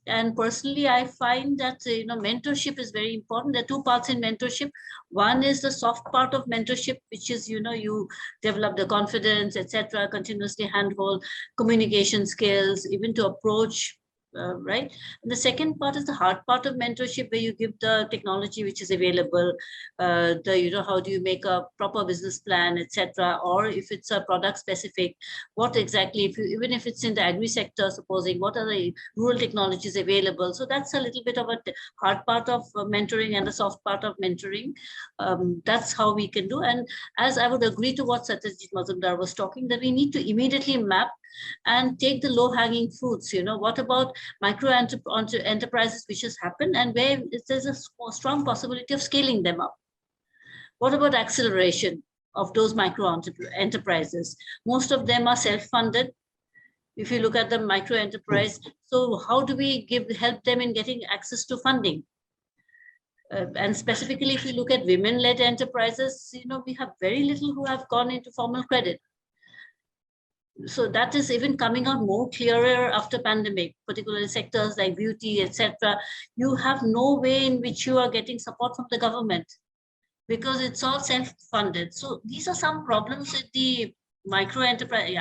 Speaker 6: And personally, I find that, mentorship is very important. There are 2 parts in mentorship. One is the soft part of mentorship, which is, you develop the confidence, etc., continuously handhold, communication skills, even to approach, right? And the second part is the hard part of mentorship, where you give the technology which is available, how do you make a proper business plan, etc. Or if it's a product specific, what exactly, even if it's in the agri sector, supposing, what are the rural technologies available? So that's a little bit of a hard part of mentoring and the soft part of mentoring. That's how we can do. And as I would agree to what Satyajit Mazumdar was talking, that we need to immediately map and take the low-hanging fruits. What about micro enterprises which has happened and where there's a strong possibility of scaling them up? What about acceleration of those micro enterprises? Most of them are self-funded. If you look at the micro enterprise, so how do we help them in getting access to funding? And specifically, if you look at women-led enterprises, we have very little who have gone into formal credit. So that is even coming out more clearer after pandemic, particularly sectors like beauty, etc. You have no way in which you are getting support from the government because it's all self-funded. So these are some problems with the micro enterprise.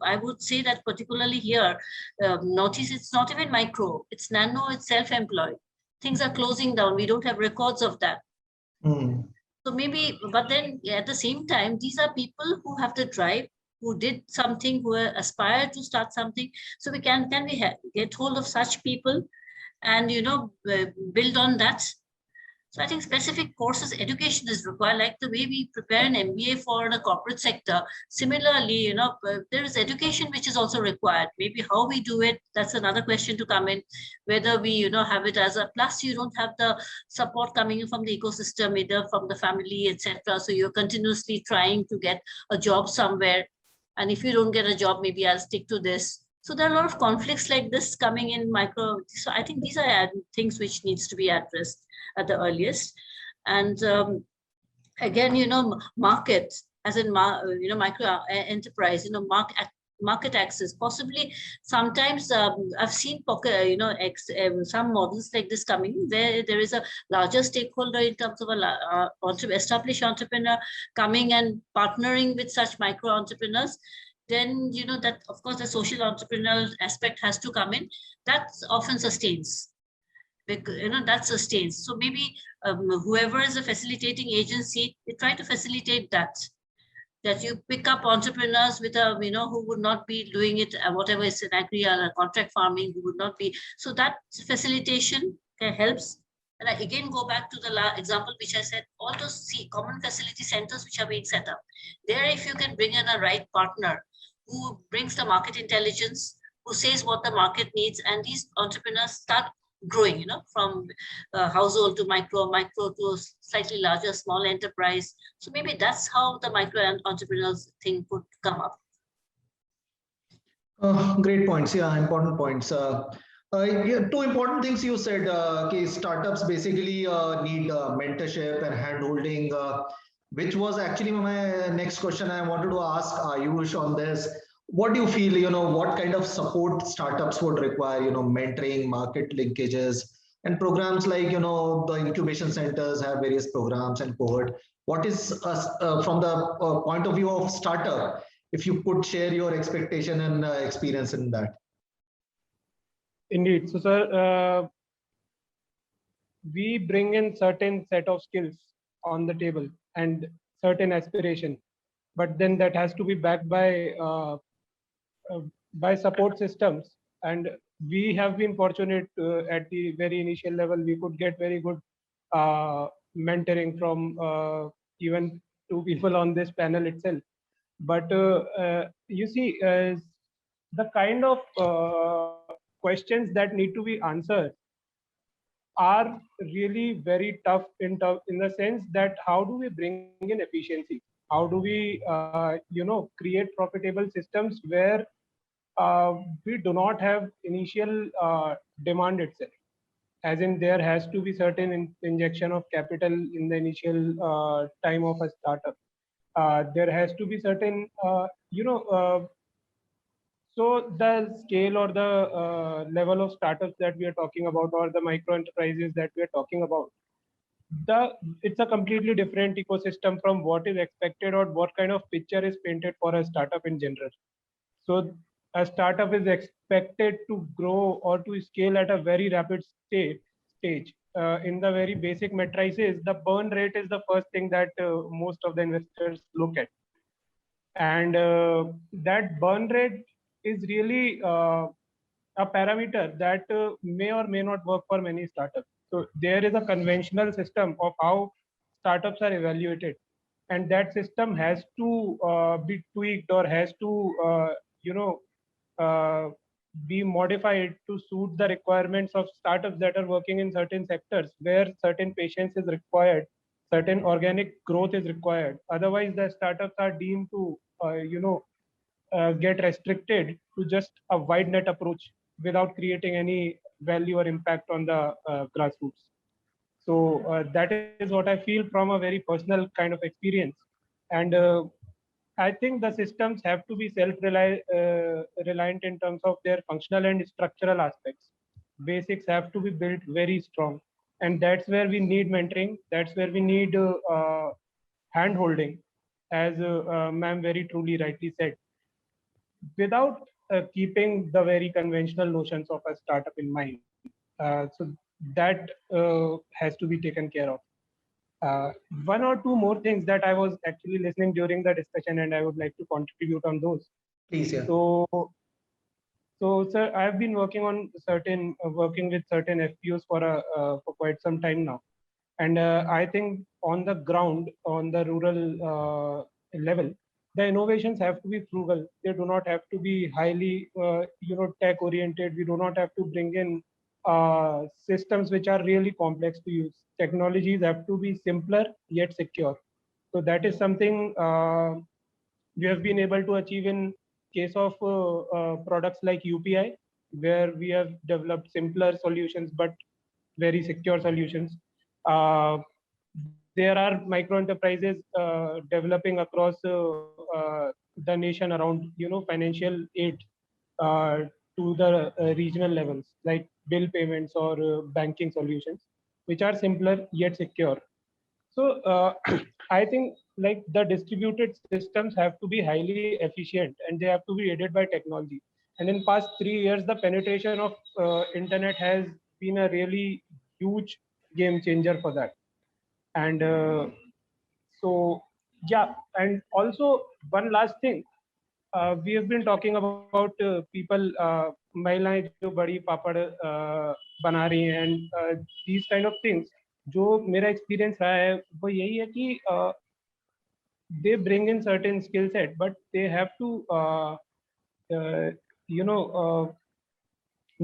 Speaker 6: I would say that particularly here, Northeast, it's not even micro, it's nano, it's self-employed. Things are closing down. We don't have records of that. So maybe, but then at the same time, these are people who have the drive, who did something, who aspire to start something. So we can we get hold of such people and, build on that. So I think specific courses, education is required, like the way we prepare an MBA for the corporate sector. Similarly, there is education which is also required. Maybe how we do it, that's another question to come in. Whether we, have it as a plus, you don't have the support coming in from the ecosystem, either from the family, etc. So you're continuously trying to get a job somewhere. And if you don't get a job, maybe I'll stick to this. So there are a lot of conflicts like this coming in micro. So I think these are things which needs to be addressed at the earliest. And again, market, as in, micro enterprise, market access. Possibly sometimes I've seen some models like this coming where there is a larger stakeholder in terms of established entrepreneur coming and partnering with such micro entrepreneurs. Then that of course the social entrepreneurial aspect has to come in. That often sustains. That sustains. So maybe whoever is a facilitating agency, they try to facilitate that you pick up entrepreneurs with who would not be doing it, whatever is an agri or contract farming, who would not be. So that facilitation helps. And I again go back to the example which I said, all those common facility centers which are being set up. There, if you can bring in a right partner who brings the market intelligence, who says what the market needs, and these entrepreneurs start growing, from household to micro to slightly larger, small enterprise. So maybe that's how the micro entrepreneurs thing could come up.
Speaker 2: Great points. Yeah, important points. Yeah, 2 important things you said. Startups basically need mentorship and hand-holding, which was actually my next question. I wanted to ask Ayush on this. What do you feel, what kind of support startups would require, mentoring, market linkages, and programs like, the incubation centers have various programs and cohort. What is, from the point of view of startup, if you could share your expectation and experience in that?
Speaker 7: Indeed. So, sir, we bring in certain set of skills on the table and certain aspiration, but then that has to be backed by support systems. And we have been fortunate at the very initial level, we could get very good mentoring from even two people on this panel itself. But you see, the kind of questions that need to be answered are really very tough in the sense that how do we bring in efficiency? How do we, create profitable systems where we do not have initial demand itself? As in, there has to be certain injection of capital in the initial time of a startup. There has to be certain, so the scale or the level of startups that we are talking about, or the micro enterprises that we are talking about, it's a completely different ecosystem from what is expected or what kind of picture is painted for a startup in general. So a startup is expected to grow or to scale at a very rapid stage. In the very basic matrices, the burn rate is the first thing that most of the investors look at. And that burn rate is really a parameter that may or may not work for many startups. So there is a conventional system of how startups are evaluated, and that system has to be tweaked or has to, be modified to suit the requirements of startups that are working in certain sectors where certain patience is required, certain organic growth is required. Otherwise, the startups are deemed to, get restricted to just a wide net approach without creating any value or impact on the grassroots. So that is what I feel from a very personal kind of experience. And I think the systems have to be self-reliant in terms of their functional and structural aspects. Basics have to be built very strong. And that's where we need mentoring. That's where we need hand-holding, as ma'am very truly rightly said, without keeping the very conventional notions of a startup in mind. So that has to be taken care of. One or two more things that I was actually listening during the discussion, and I would like to contribute on those.
Speaker 2: Please, yeah.
Speaker 7: So, sir, I've been working on working with certain FPOs for quite some time now, and I think on the ground, on the rural level, the innovations have to be frugal. They do not have to be highly, tech oriented. We do not have to bring in systems which are really complex to use. Technologies have to be simpler yet secure. So that is something we have been able to achieve in case of products like UPI, where we have developed simpler solutions but very secure solutions. There are micro enterprises developing across the nation around, financial aid to the regional levels, like bill payments or banking solutions, which are simpler yet secure. So I think like the distributed systems have to be highly efficient and they have to be aided by technology. And in past 3 years, the penetration of internet has been a really huge game changer for that. And so, yeah, and also one last thing, we have been talking about people, महिलाएं जो बड़ी पापड़ बना रही हैं, and these kind of things. जो मेरा experience रहा है वो यही है कि they bring in certain skill set, but they have to,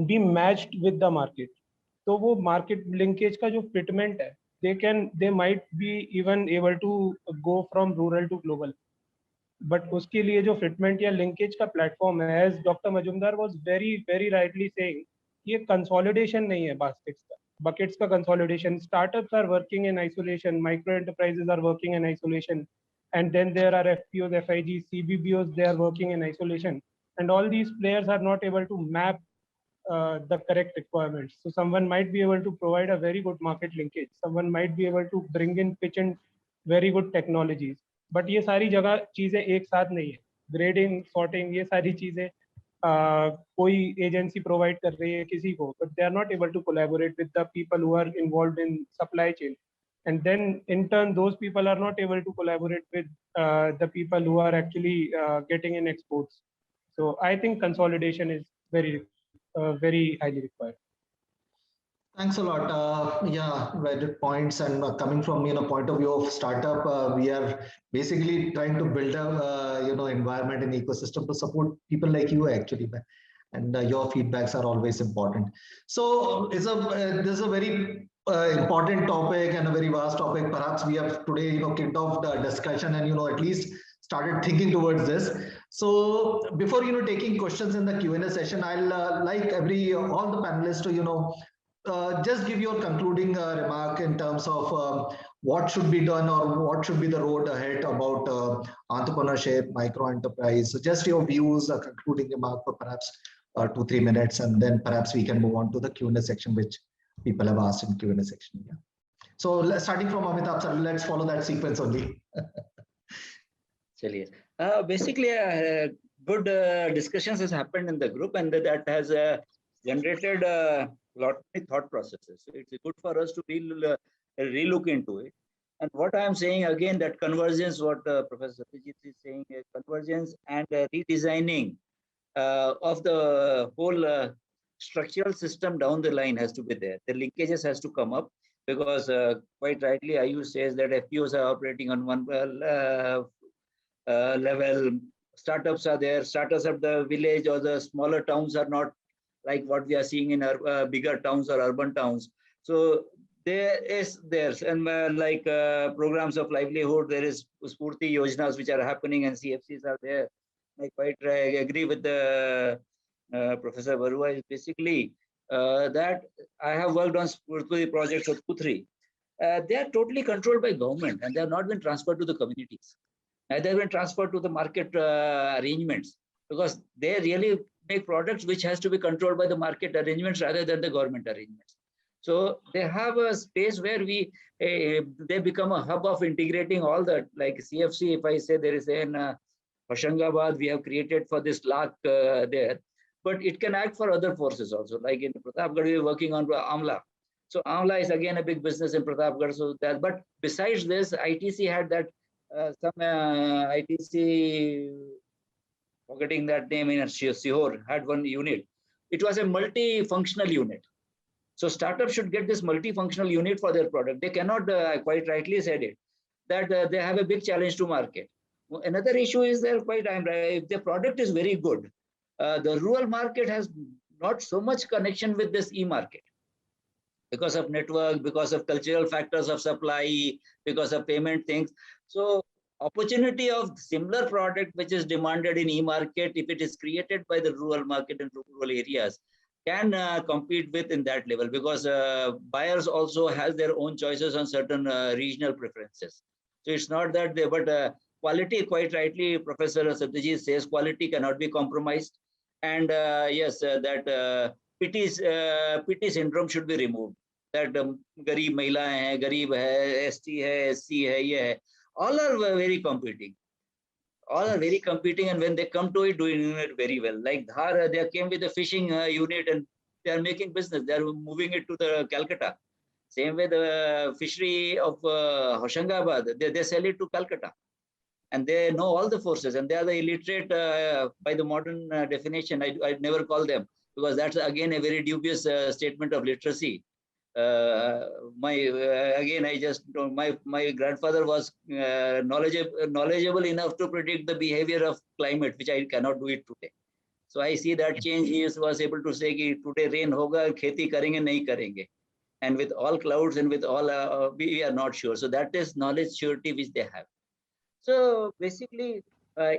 Speaker 7: be matched with the market. तो वो market linkage का जो fitment है, they might be even able to go from rural to global. But उसके लिए जो fitment या linkage का platform है, as Dr. Majumdar was very rightly saying, ये consolidation नहीं है buckets का consolidation. Startups are working in isolation, micro enterprises are working in isolation, and then there are FPOs, FIGs, CBBOs, they are working in isolation, and all these players are not able to map the correct requirements. So someone might be able to provide a very good market linkage, someone might be able to bring in pitch and very good technologies, but ये सारी जगह चीजें एक साथ नहीं है. Grading, sorting, ये सारी चीजें कोई agency provide कर रही है किसी को, but they are not able to collaborate with the people who are involved in supply chain. And then in turn, those people are not able to collaborate with the people who are actually getting in exports. So I think consolidation is very highly required.
Speaker 2: Thanks a lot. Yeah, valid points. And coming from point of view of startup, we are basically trying to build a environment and ecosystem to support people like you actually. And your feedbacks are always important. So this is a very important topic and a very vast topic. Perhaps we have today kicked off the discussion and at least started thinking towards this. So before taking questions in the Q&A session, I'll like all the panelists to just give your concluding remark in terms of what should be done or what should be the road ahead about entrepreneurship, micro enterprise. So just your views, a concluding remark for perhaps 2-3 minutes, and then perhaps we can move on to the Q&A section, which people have asked in Q&A section. Yeah. So starting from Amitabh sir, let's follow that sequence only.
Speaker 4: Basically, good discussions has happened in the group, and that has generated a lot of thought processes. So it's good for us to relook into it. And what I am saying again, that convergence, what Professor Satyajit is saying, convergence and redesigning of the whole structural system down the line has to be there. The linkages has to come up, because quite rightly, Ayush says that FPOs are operating on one level. Startups are there. Startups of the village or the smaller towns are not like what we are seeing in our bigger towns or urban towns. So there's like programs of livelihood. There is Spurti Yojanas which are happening, and CFCs are there. I quite agree with the Professor Barua. Is basically that I have worked on Spurti projects of Puthri. They are totally controlled by government, and they have not been transferred to the communities. Neither have been transferred to the market arrangements, because they really make products which has to be controlled by the market arrangements rather than the government arrangements. So they have a space where they become a hub of integrating all that, like CFC. If I say there is in Hoshangabad, we have created for this LAC there, but it can act for other forces also. Like in Pratapgarh, we are working on Amla. So Amla is again a big business in Pratapgarh. So that, but besides this, ITC had that some ITC, forgetting that name, in Sihor had one unit. It was a multifunctional unit. So startups should get this multifunctional unit for their product. They cannot, quite rightly said it, that they have a big challenge to market. Another issue is there, if the product is very good, the rural market has not so much connection with this e-market, because of network, because of cultural factors of supply, because of payment things. So opportunity of similar product which is demanded in e-market, if it is created by the rural market and rural areas, can compete with in that level, because buyers also has their own choices on certain regional preferences. So it's not that they, but quality, quite rightly, Professor Satyajit says quality cannot be compromised. And yes, that pity syndrome should be removed. That garib mahila hai, garib hai, ST hai, SC hai, ye hai. All are very competing. All are very competing, and when they come to it, doing it very well. Like Dhar, they came with a fishing unit, and they are making business. They are moving it to the Calcutta. Same way the fishery of Hoshangabad, they sell it to Calcutta. And they know all the forces, and they are the illiterate by the modern definition. I'd never call them, because that's again a very dubious statement of literacy. Again, I just my grandfather was knowledgeable enough to predict the behavior of climate, which I cannot do it today. So I see that change. He was able to say कि today rain होगा, खेती करेंगे नहीं करेंगे, and with all clouds and with all we are not sure. So that is knowledge surety which they have. So basically,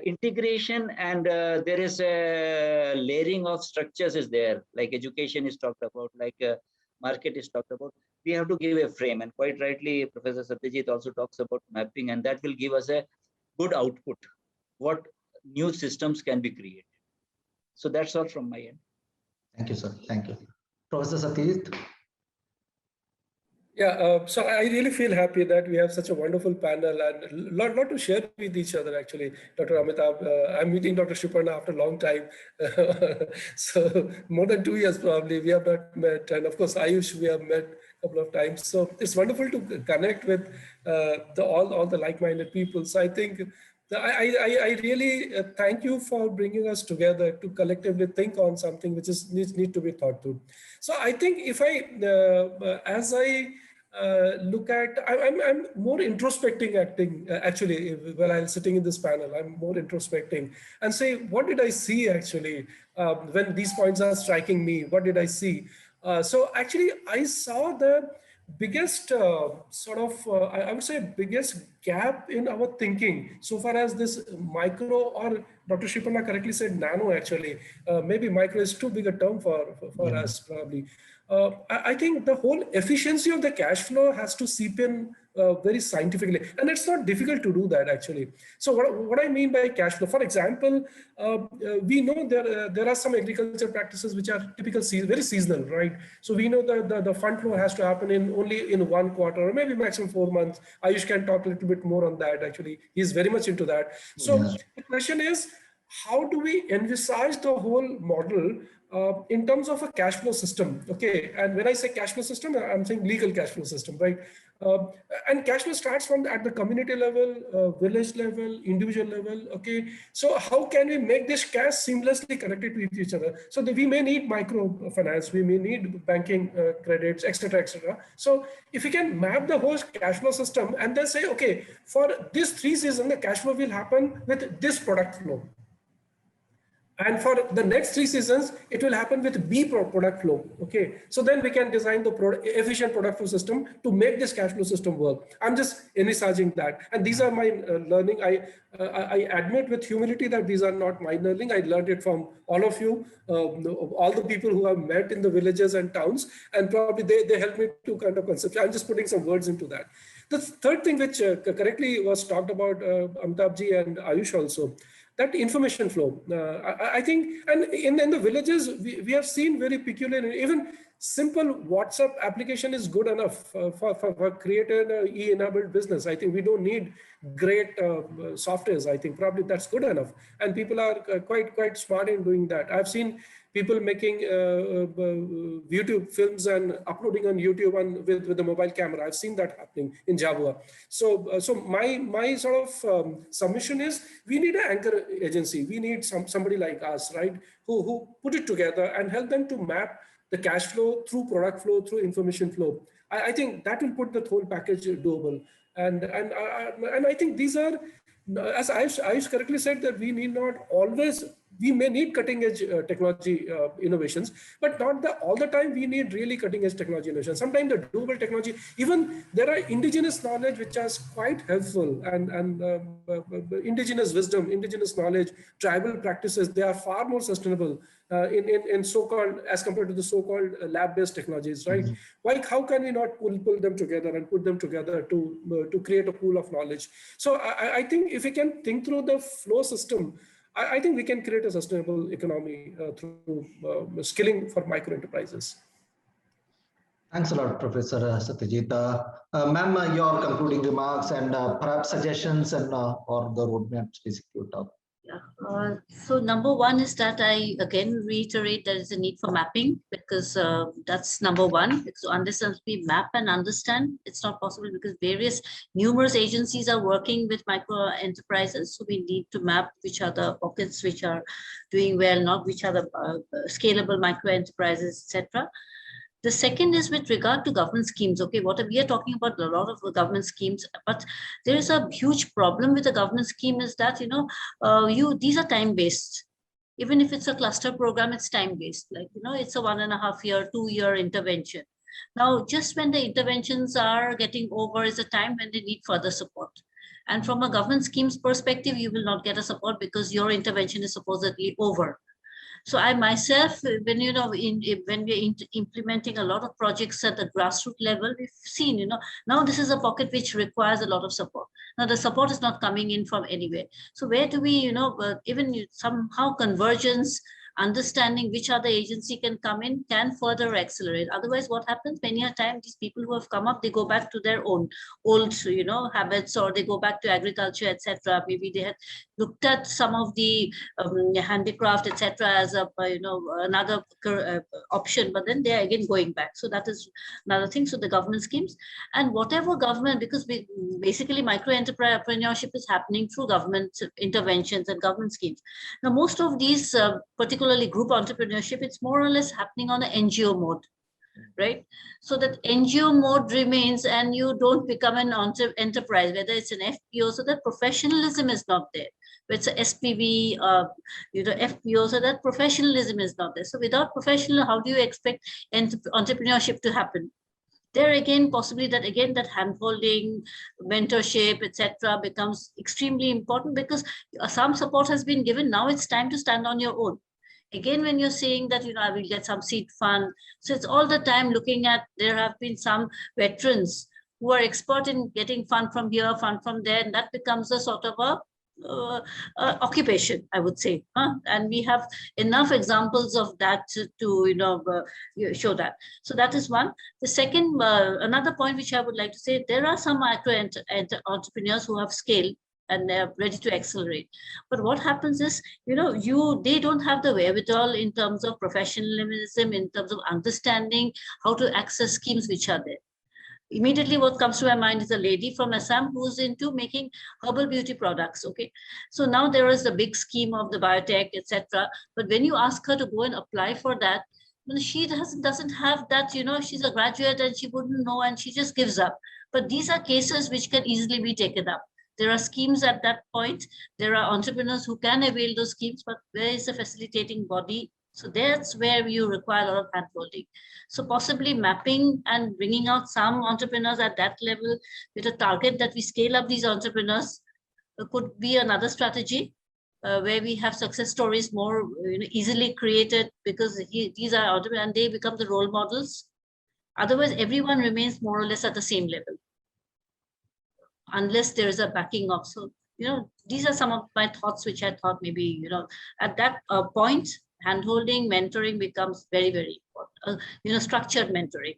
Speaker 4: integration and there is a layering of structures is there, like education is talked about, like market is talked about. We have to give a frame, and quite rightly, Professor Satyajit also talks about mapping, and that will give us a good output, what new systems can be created. So that's all from my end.
Speaker 2: Thank you, sir. Thank you. Professor Satyajit.
Speaker 5: Yeah, so I really feel happy that we have such a wonderful panel and lot to share with each other. Actually, Dr. Amitabh, I'm meeting Dr. Shriparna after a long time, so more than 2 years probably. We have not met, and of course Ayush we have met a couple of times. So it's wonderful to connect with all the like-minded people. So I think I really thank you for bringing us together to collectively think on something which is need to be thought through. So I think if as I look at, I'm more introspecting actually while I'm sitting in this panel. I'm more introspecting and say, what did I see actually when these points are striking me? What did I see? So actually, I saw the biggest I would say biggest gap in our thinking so far as this micro, or Dr. Shriparna correctly said nano actually. Maybe micro is too big a term for us probably. I think the whole efficiency of the cash flow has to seep in very scientifically, and it's not difficult to do that actually. So what I mean by cash flow, for example, we know there are some agriculture practices which are typical, very seasonal, right? So we know that the fund flow has to happen only in 1 quarter or maybe maximum 4 months. Ayush can talk a little bit more on that actually. He's very much into that. So the question is, how do we envisage the whole model in terms of a cash flow system? Okay, and when I say cash flow system, I'm saying legal cash flow system, right? And cash flow starts from at the community level, village level, individual level. Okay, so how can we make this cash seamlessly connected to each other? So that we may need microfinance, we may need banking credits, etc., etc. So if we can map the whole cash flow system and then say, okay, for this 3 seasons, the cash flow will happen with this product flow. And for the next 3 seasons, it will happen with B product flow. Okay, so then we can design the efficient product flow system to make this cash flow system work. I'm just envisaging that, and these are my learning. I admit with humility that these are not my learning. I learned it from all of you, all the people who have met in the villages and towns, and probably they helped me to kind of concept. I'm just putting some words into that. The third thing which correctly was talked about, Amitabh and Ayush also, that information flow. I think, and in the villages, we have seen very peculiar, even simple WhatsApp application is good enough for creating an e-enabled business. I think we don't need great softwares. I think probably that's good enough. And people are quite smart in doing that. I've seen people making YouTube films and uploading on YouTube and with the mobile camera. I've seen that happening in Java. So my sort of submission is, we need an anchor agency. We need somebody like us, right, who put it together and help them to map the cash flow through product flow, through information flow. I think that will put the whole package doable. And I think these are, as Ayush correctly said, that we need not always, we may need cutting edge technology innovations, but not all the time we need really cutting edge technology innovations. Sometimes the doable technology, even there are indigenous knowledge which is quite helpful, and indigenous wisdom, indigenous knowledge, tribal practices, they are far more sustainable in so-called, as compared to the so-called lab-based technologies, right? Like, how can we not pull them together and put them together to create a pool of knowledge? So I think if we can think through the flow system, I think we can create a sustainable economy through skilling for micro enterprises.
Speaker 2: Thanks a lot, Professor Satyajit. Ma'am, your concluding remarks and perhaps suggestions and or the roadmaps basically you talk.
Speaker 6: Yeah. So number one is that I again reiterate there is a need for mapping, because that's number one. So unless we map and understand, it's not possible, because numerous agencies are working with micro enterprises. So we need to map which are the pockets which are doing well, not which are the scalable micro enterprises, etc. The second is with regard to government schemes. Okay, we are talking about a lot of government schemes, but there is a huge problem with the government scheme is that, these are time-based. Even if it's a cluster program, it's time-based. Like, it's a 1.5 year, 2 year intervention. Now, just when the interventions are getting over is a time when they need further support. And from a government schemes perspective, you will not get a support because your intervention is supposedly over. So I myself, when we're implementing a lot of projects at the grassroots level, we've seen, now this is a pocket which requires a lot of support. Now the support is not coming in from anywhere. So where do we, even somehow convergence, understanding which other agency can come in can further accelerate. Otherwise, what happens many a time, these people who have come up, they go back to their own old, habits, or they go back to agriculture, etc. Maybe they had looked at some of the handicraft, etc., as a another option, but then they are again going back. So that is another thing. So the government schemes, and whatever government, because basically micro entrepreneurship is happening through government interventions and government schemes. Now, most of these, particularly group entrepreneurship, it's more or less happening on an NGO mode, right? So that NGO mode remains, and you don't become an enterprise, whether it's an FPO, so that professionalism is not there. It's a SPV, FPO, so that professionalism is not there. So without professional, how do you expect entrepreneurship to happen? There again, possibly that hand-holding, mentorship, etc., becomes extremely important, because some support has been given. Now it's time to stand on your own. Again, when you're saying that, I will get some seed fund. So it's all the time looking at, there have been some veterans who are expert in getting fund from here, fund from there, and that becomes a sort of a occupation, I would say. And we have enough examples of that to show that. So that is one. The second, another point which I would like to say, there are some micro entrepreneurs who have scaled and they're ready to accelerate. But what happens is, they don't have the wherewithal in terms of professionalism, in terms of understanding how to access schemes which are there. Immediately what comes to my mind is a lady from Assam who's into making herbal beauty products. Okay, so now there is the big scheme of the biotech, etc. But when you ask her to go and apply for that, she doesn't have that, she's a graduate and she wouldn't know, and she just gives up. But these are cases which can easily be taken up. There are schemes at that point. There are entrepreneurs who can avail those schemes, but where is the facilitating body? So that's where you require a lot of hand-holding. So possibly mapping and bringing out some entrepreneurs at that level with a target that we scale up these entrepreneurs could be another strategy, where we have success stories more easily created, because these are entrepreneurs and they become the role models. Otherwise, everyone remains more or less at the same level, unless there is a backing up. So, these are some of my thoughts, which I thought maybe, at that point, hand-holding, mentoring becomes very, very important. Structured mentoring,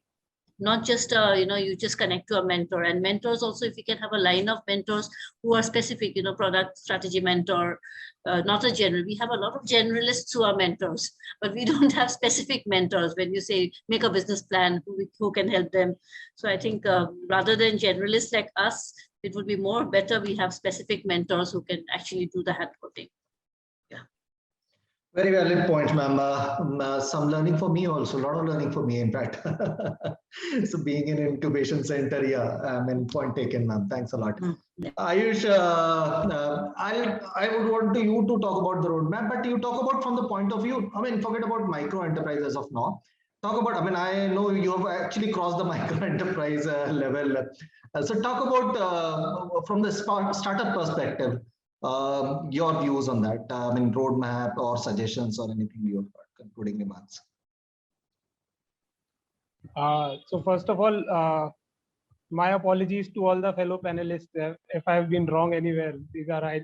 Speaker 6: not just, you just connect to a mentor. And mentors also, if you can have a line of mentors who are specific, product strategy mentor, not a general. We have a lot of generalists who are mentors, but we don't have specific mentors. When you say make a business plan, who can help them? So I think rather than generalists like us, it would be more better we have specific mentors who can actually do the hand-holding.
Speaker 2: Very valid point, ma'am. Some learning for me also, a lot of learning for me, in fact. So being in incubation center, point taken, ma'am. Thanks a lot. Ayush, I would want you to talk about the roadmap, but you talk about from the point of view, forget about micro enterprises of now. Talk about, I know you have actually crossed the micro enterprise level. So talk about from the startup perspective, your views on that, roadmap or suggestions or anything you have got, concluding remarks.
Speaker 7: So first of all, my apologies to all the fellow panelists if I have been wrong anywhere. These are a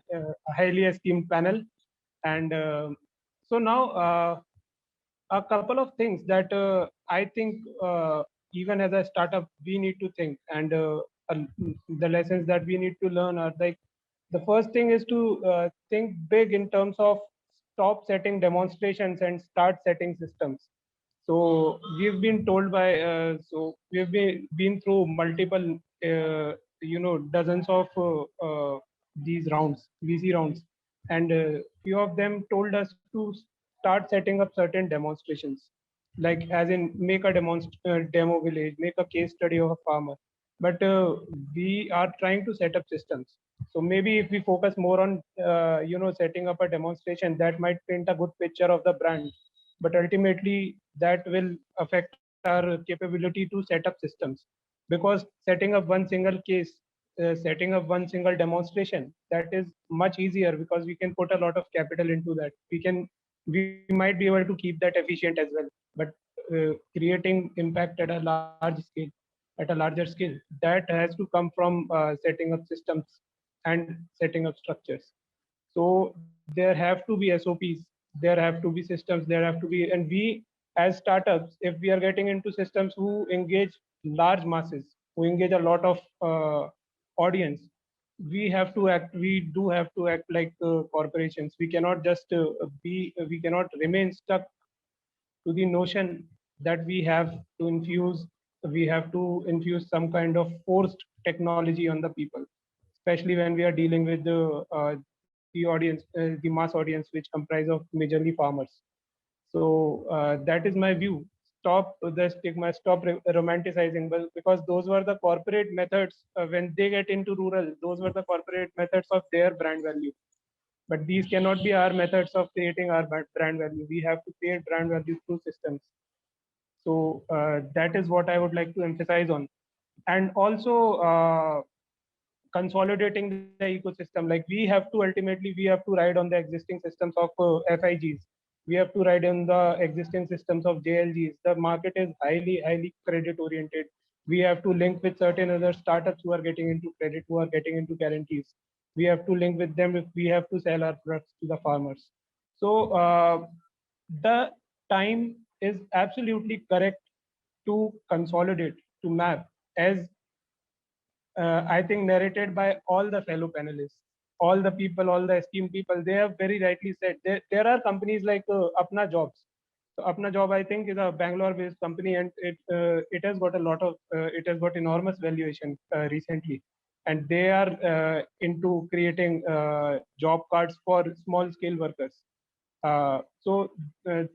Speaker 7: highly esteemed panel. And so now a couple of things that I think even as a startup, we need to think, and the lessons that we need to learn are like, the first thing is to think big in terms of stop setting demonstrations and start setting systems. So we've been told by, so we've been through multiple, dozens of these rounds, VC rounds, and few of them told us to start setting up certain demonstrations, like as in make a demo village, make a case study of a farmer. But we are trying to set up systems. So maybe if we focus more on, setting up a demonstration, that might paint a good picture of the brand. But ultimately, that will affect our capability to set up systems. Because setting up one single case, setting up one single demonstration, that is much easier because we can put a lot of capital into that. We might be able to keep that efficient as well. But creating impact at a larger scale, that has to come from setting up systems and setting up structures. So there have to be SOPs there have to be systems, there have to be, and we as startups, if we are getting into systems who engage large masses, who engage a lot of audience, we do have to act like corporations. We cannot just we cannot remain stuck to the notion that we have to infuse some kind of forced technology on the people, especially when we are dealing with the audience, the mass audience, which comprise of majorly farmers. So that is my view. Stop the stigma, stop romanticizing, because those were the corporate methods when they get into rural. Those were the corporate methods of their brand value. But these cannot be our methods of creating our brand value. We have to create brand value through systems. So that is what I would like to emphasize on. And also consolidating the ecosystem. Like we have to ride on the existing systems of FIGs. We have to ride on the existing systems of JLGs. The market is highly credit oriented. We have to link with certain other startups who are getting into credit, who are getting into guarantees. We have to link with them if we have to sell our products to the farmers. So the time is absolutely correct to consolidate, to map, as I think narrated by all the fellow panelists, all the people, all the esteemed people. They have very rightly said there are companies like Apna Jobs. So Apna Job, I think, is a Bangalore-based company, and it has got it has got enormous valuation recently, and they are into creating job cards for small-scale workers. So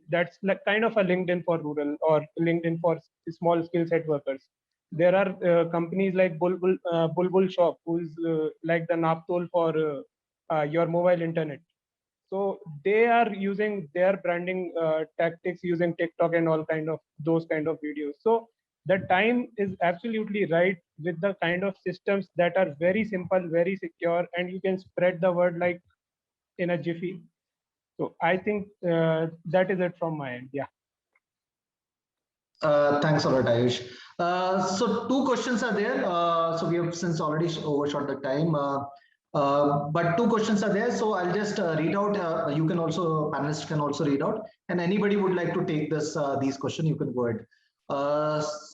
Speaker 7: that's like kind of a LinkedIn for rural or LinkedIn for small skill set workers. There are companies like Bulbul Shop, who is like the Naptol for your mobile internet. So they are using their branding tactics using TikTok and all those kind of videos. So the time is absolutely right with the kind of systems that are very simple, very secure, and you can spread the word like in a jiffy. So I think that is it from my end. Yeah.
Speaker 2: Thanks a lot, Ayush. So two questions are there. So we have since already overshot the time, but two questions are there. So I'll just read out. You can also, panelists can also read out, and anybody would like to take these questions, you can go ahead.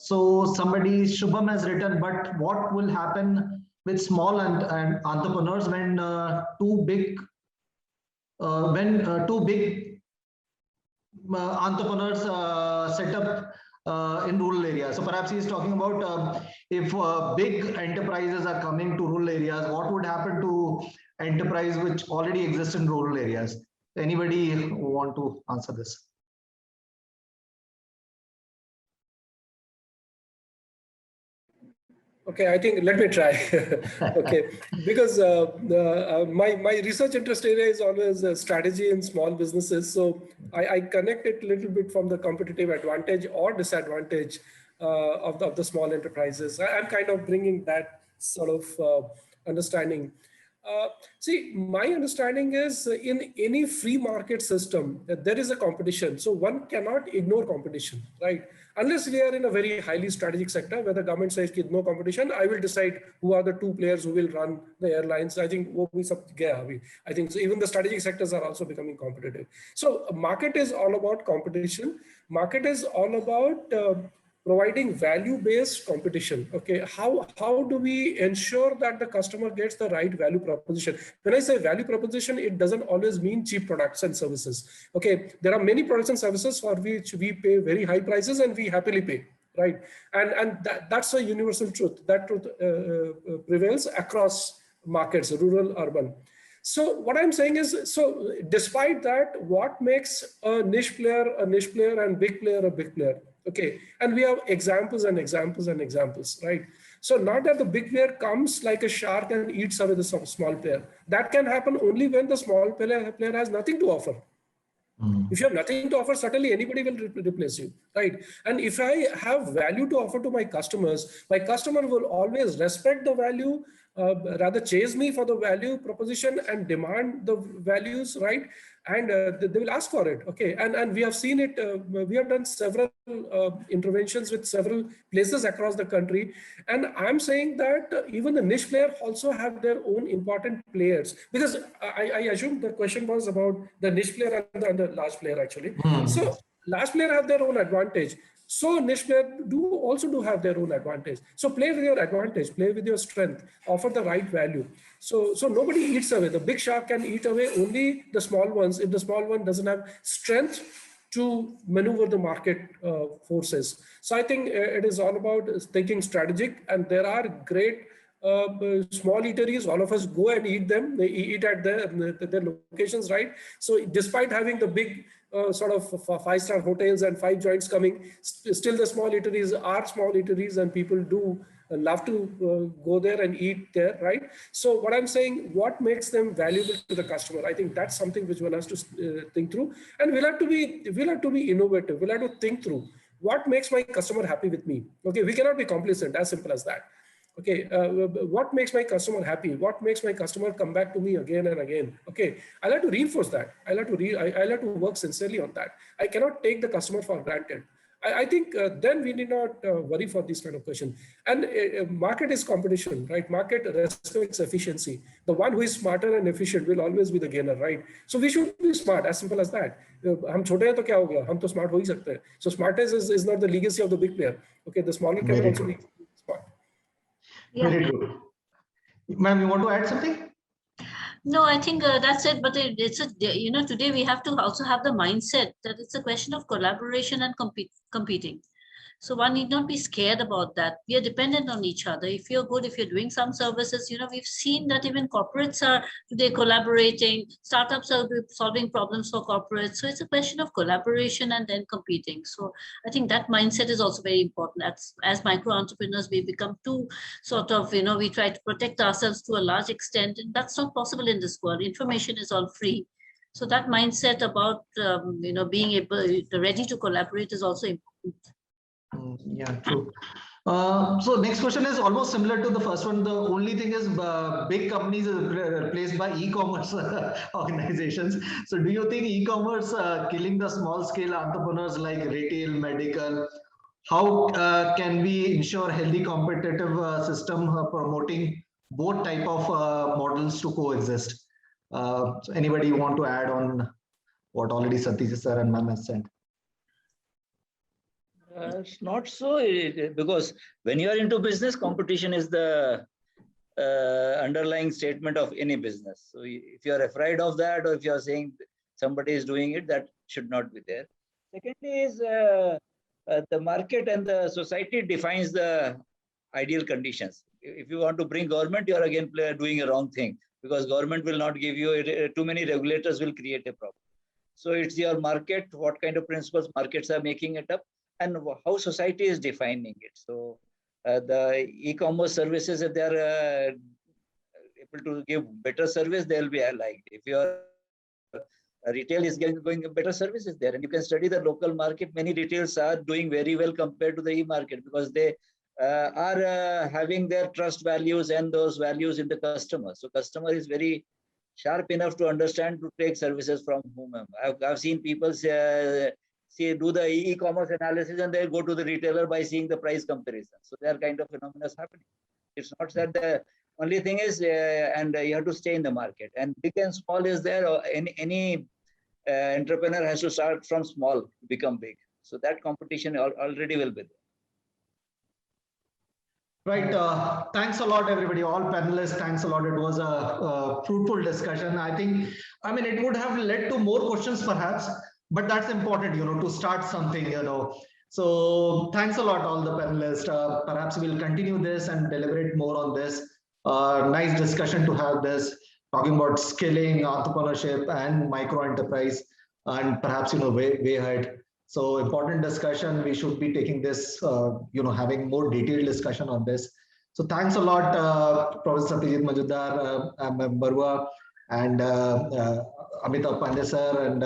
Speaker 2: So somebody, Shubham, has written, but what will happen with small and entrepreneurs when two big entrepreneurs set up in rural areas? So perhaps he's talking about if big enterprises are coming to rural areas, what would happen to enterprise which already exist in rural areas? Anybody want to answer this?
Speaker 5: Okay, I think let me try. Okay, because my research interest area is always strategy in small businesses. So I connect it a little bit from the competitive advantage or disadvantage of the small enterprises. I'm kind of bringing that sort of understanding. See, my understanding is in any free market system, there is a competition. So one cannot ignore competition, right? Unless we are in a very highly strategic sector where the government says no competition, I will decide who are the two players who will run the airlines. I think I think so. Even the strategic sectors are also becoming competitive. So market is all about competition. Market is all about providing value-based competition. Okay, how do we ensure that the customer gets the right value proposition? When I say value proposition, it doesn't always mean cheap products and services. Okay, there are many products and services for which we pay very high prices and we happily pay, right? And that's a universal truth. That truth prevails across markets, rural, urban. So what I'm saying is, so despite that, what makes a niche player and big player a big player? Okay, and we have examples and examples and examples, right? So not that the big player comes like a shark and eats away the small player. That can happen only when the small player has nothing to offer. If you have nothing to offer, certainly anybody will replace you, right? And if I have value to offer to my customers, my customer will always respect the value, rather chase me for the value proposition and demand the values, right? And they will ask for it. Okay, and we have seen it. We have done several interventions with several places across the country, and I'm saying that even the niche player also have their own important players, because I assume the question was about the niche player and the large player actually. So large player have their own advantage. So niche player do have their own advantage. So play with your advantage, play with your strength, offer the right value. So nobody eats away. The big shark can eat away only the small ones if the small one doesn't have strength to maneuver the market forces. So I think it is all about thinking strategic, and there are great small eateries. All of us go and eat them. They eat at their locations, right? So despite having the big sort of 5-star hotels and 5 joints coming, still the small eateries are small eateries, and people do love to go there and eat there, right? So what I'm saying, what makes them valuable to the customer? I think that's something which one has to think through, and we'll have to be innovative. We'll have to think through what makes my customer happy with me. Okay, we cannot be complacent, as simple as that. Okay, what makes my customer happy? What makes my customer come back to me again and again? Okay, I like to reinforce that. I like to work sincerely on that. I cannot take the customer for granted. I think then we need not worry for this kind of question. And market is competition, right? Market respects efficiency. The one who is smarter and efficient will always be the gainer, right? So we should be smart, as simple as that. हम छोटे हैं तो क्या हो गया? हम तो smart हो ही सकते हैं. So smartness is not the legacy of the big player. Okay, the smaller can also be smart.
Speaker 3: Yeah.
Speaker 2: Very true. Ma'am, you want to add something?
Speaker 6: No, I think that's it. But it's today we have to also have the mindset that it's a question of collaboration and competing. So one need not be scared about that. We are dependent on each other. If you're good, if you're doing some services, we've seen that even corporates are today collaborating, startups are solving problems for corporates. So it's a question of collaboration and then competing. So I think that mindset is also very important. As micro entrepreneurs, we become too sort of, we try to protect ourselves to a large extent, and that's not possible in this world. Information is all free. So that mindset about, being ready to collaborate is also important.
Speaker 2: Yeah, true. So next question is almost similar to the first one. The only thing is big companies are replaced by e-commerce organizations. So do you think e-commerce killing the small scale entrepreneurs like retail, medical? How can we ensure healthy competitive system promoting both type of models to coexist? So anybody want to add on what already Satish sir and ma'am has said?
Speaker 4: It's not so, because when you are into business, competition is the underlying statement of any business. So if you are afraid of that, or if you are saying somebody is doing it, that should not be there. Secondly is the market and the society defines the ideal conditions. If you want to bring government, you are again doing a wrong thing, because government will not give you, too many regulators will create a problem. So it's your market, what kind of principles markets are making it up, and how society is defining it. So the e-commerce services, if they are able to give better service, they'll be liked. If your retail is going better services there, and you can study the local market, many retails are doing very well compared to the e-market, because they are having their trust values and those values in the customer. So customer is very sharp enough to understand to take services from whomever. I've seen people do the e-commerce analysis, and they go to the retailer by seeing the price comparison. So there are kind of phenomena happening. It's not that the only thing is, and you have to stay in the market. And big and small is there. Or any entrepreneur has to start from small to become big. So that competition already will be there.
Speaker 2: Right. Thanks a lot, everybody. All panelists, thanks a lot. It was a fruitful discussion. I mean, it would have led to more questions perhaps, but that's important, to start something, So thanks a lot, all the panelists. Perhaps we'll continue this and deliberate more on this. Nice discussion to have this, talking about skilling, entrepreneurship, and micro enterprise, and perhaps, way ahead. So important discussion. We should be taking this, having more detailed discussion on this. So thanks a lot, Professor Satyajit Majumdar, Barua, and Amitabh Pandey sir, and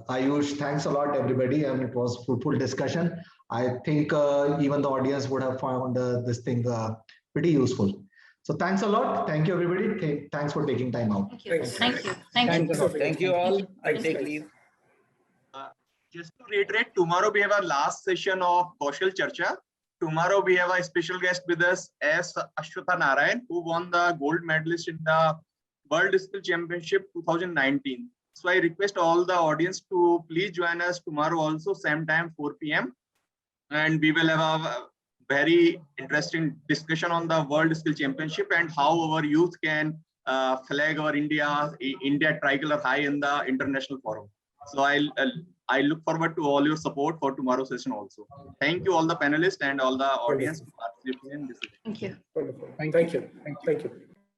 Speaker 2: Ayush. Thanks a lot, everybody. And it was fruitful discussion. I think even the audience would have found this thing pretty useful. So thanks a lot. Thank you, everybody. Thanks for taking time out.
Speaker 6: Thank you. Thank you. Thank you.
Speaker 4: Thank you all. I take leave.
Speaker 1: Just to reiterate, tomorrow we have our last session of Kaushal Charcha. Tomorrow we have a special guest with us, S. Ashwatha Narayan, who won the gold medalist in the World Skill Championship 2019. So I request all the audience to please join us tomorrow also, same time, 4 p.m. And we will have a very interesting discussion on the World Skill Championship and how our youth can flag our India tricolor high in the international forum. So I look forward to all your support for tomorrow's session also. Thank you all the panelists and all the audience for participating in this.
Speaker 6: Thank you.
Speaker 5: Wonderful. Thank you. Thank you.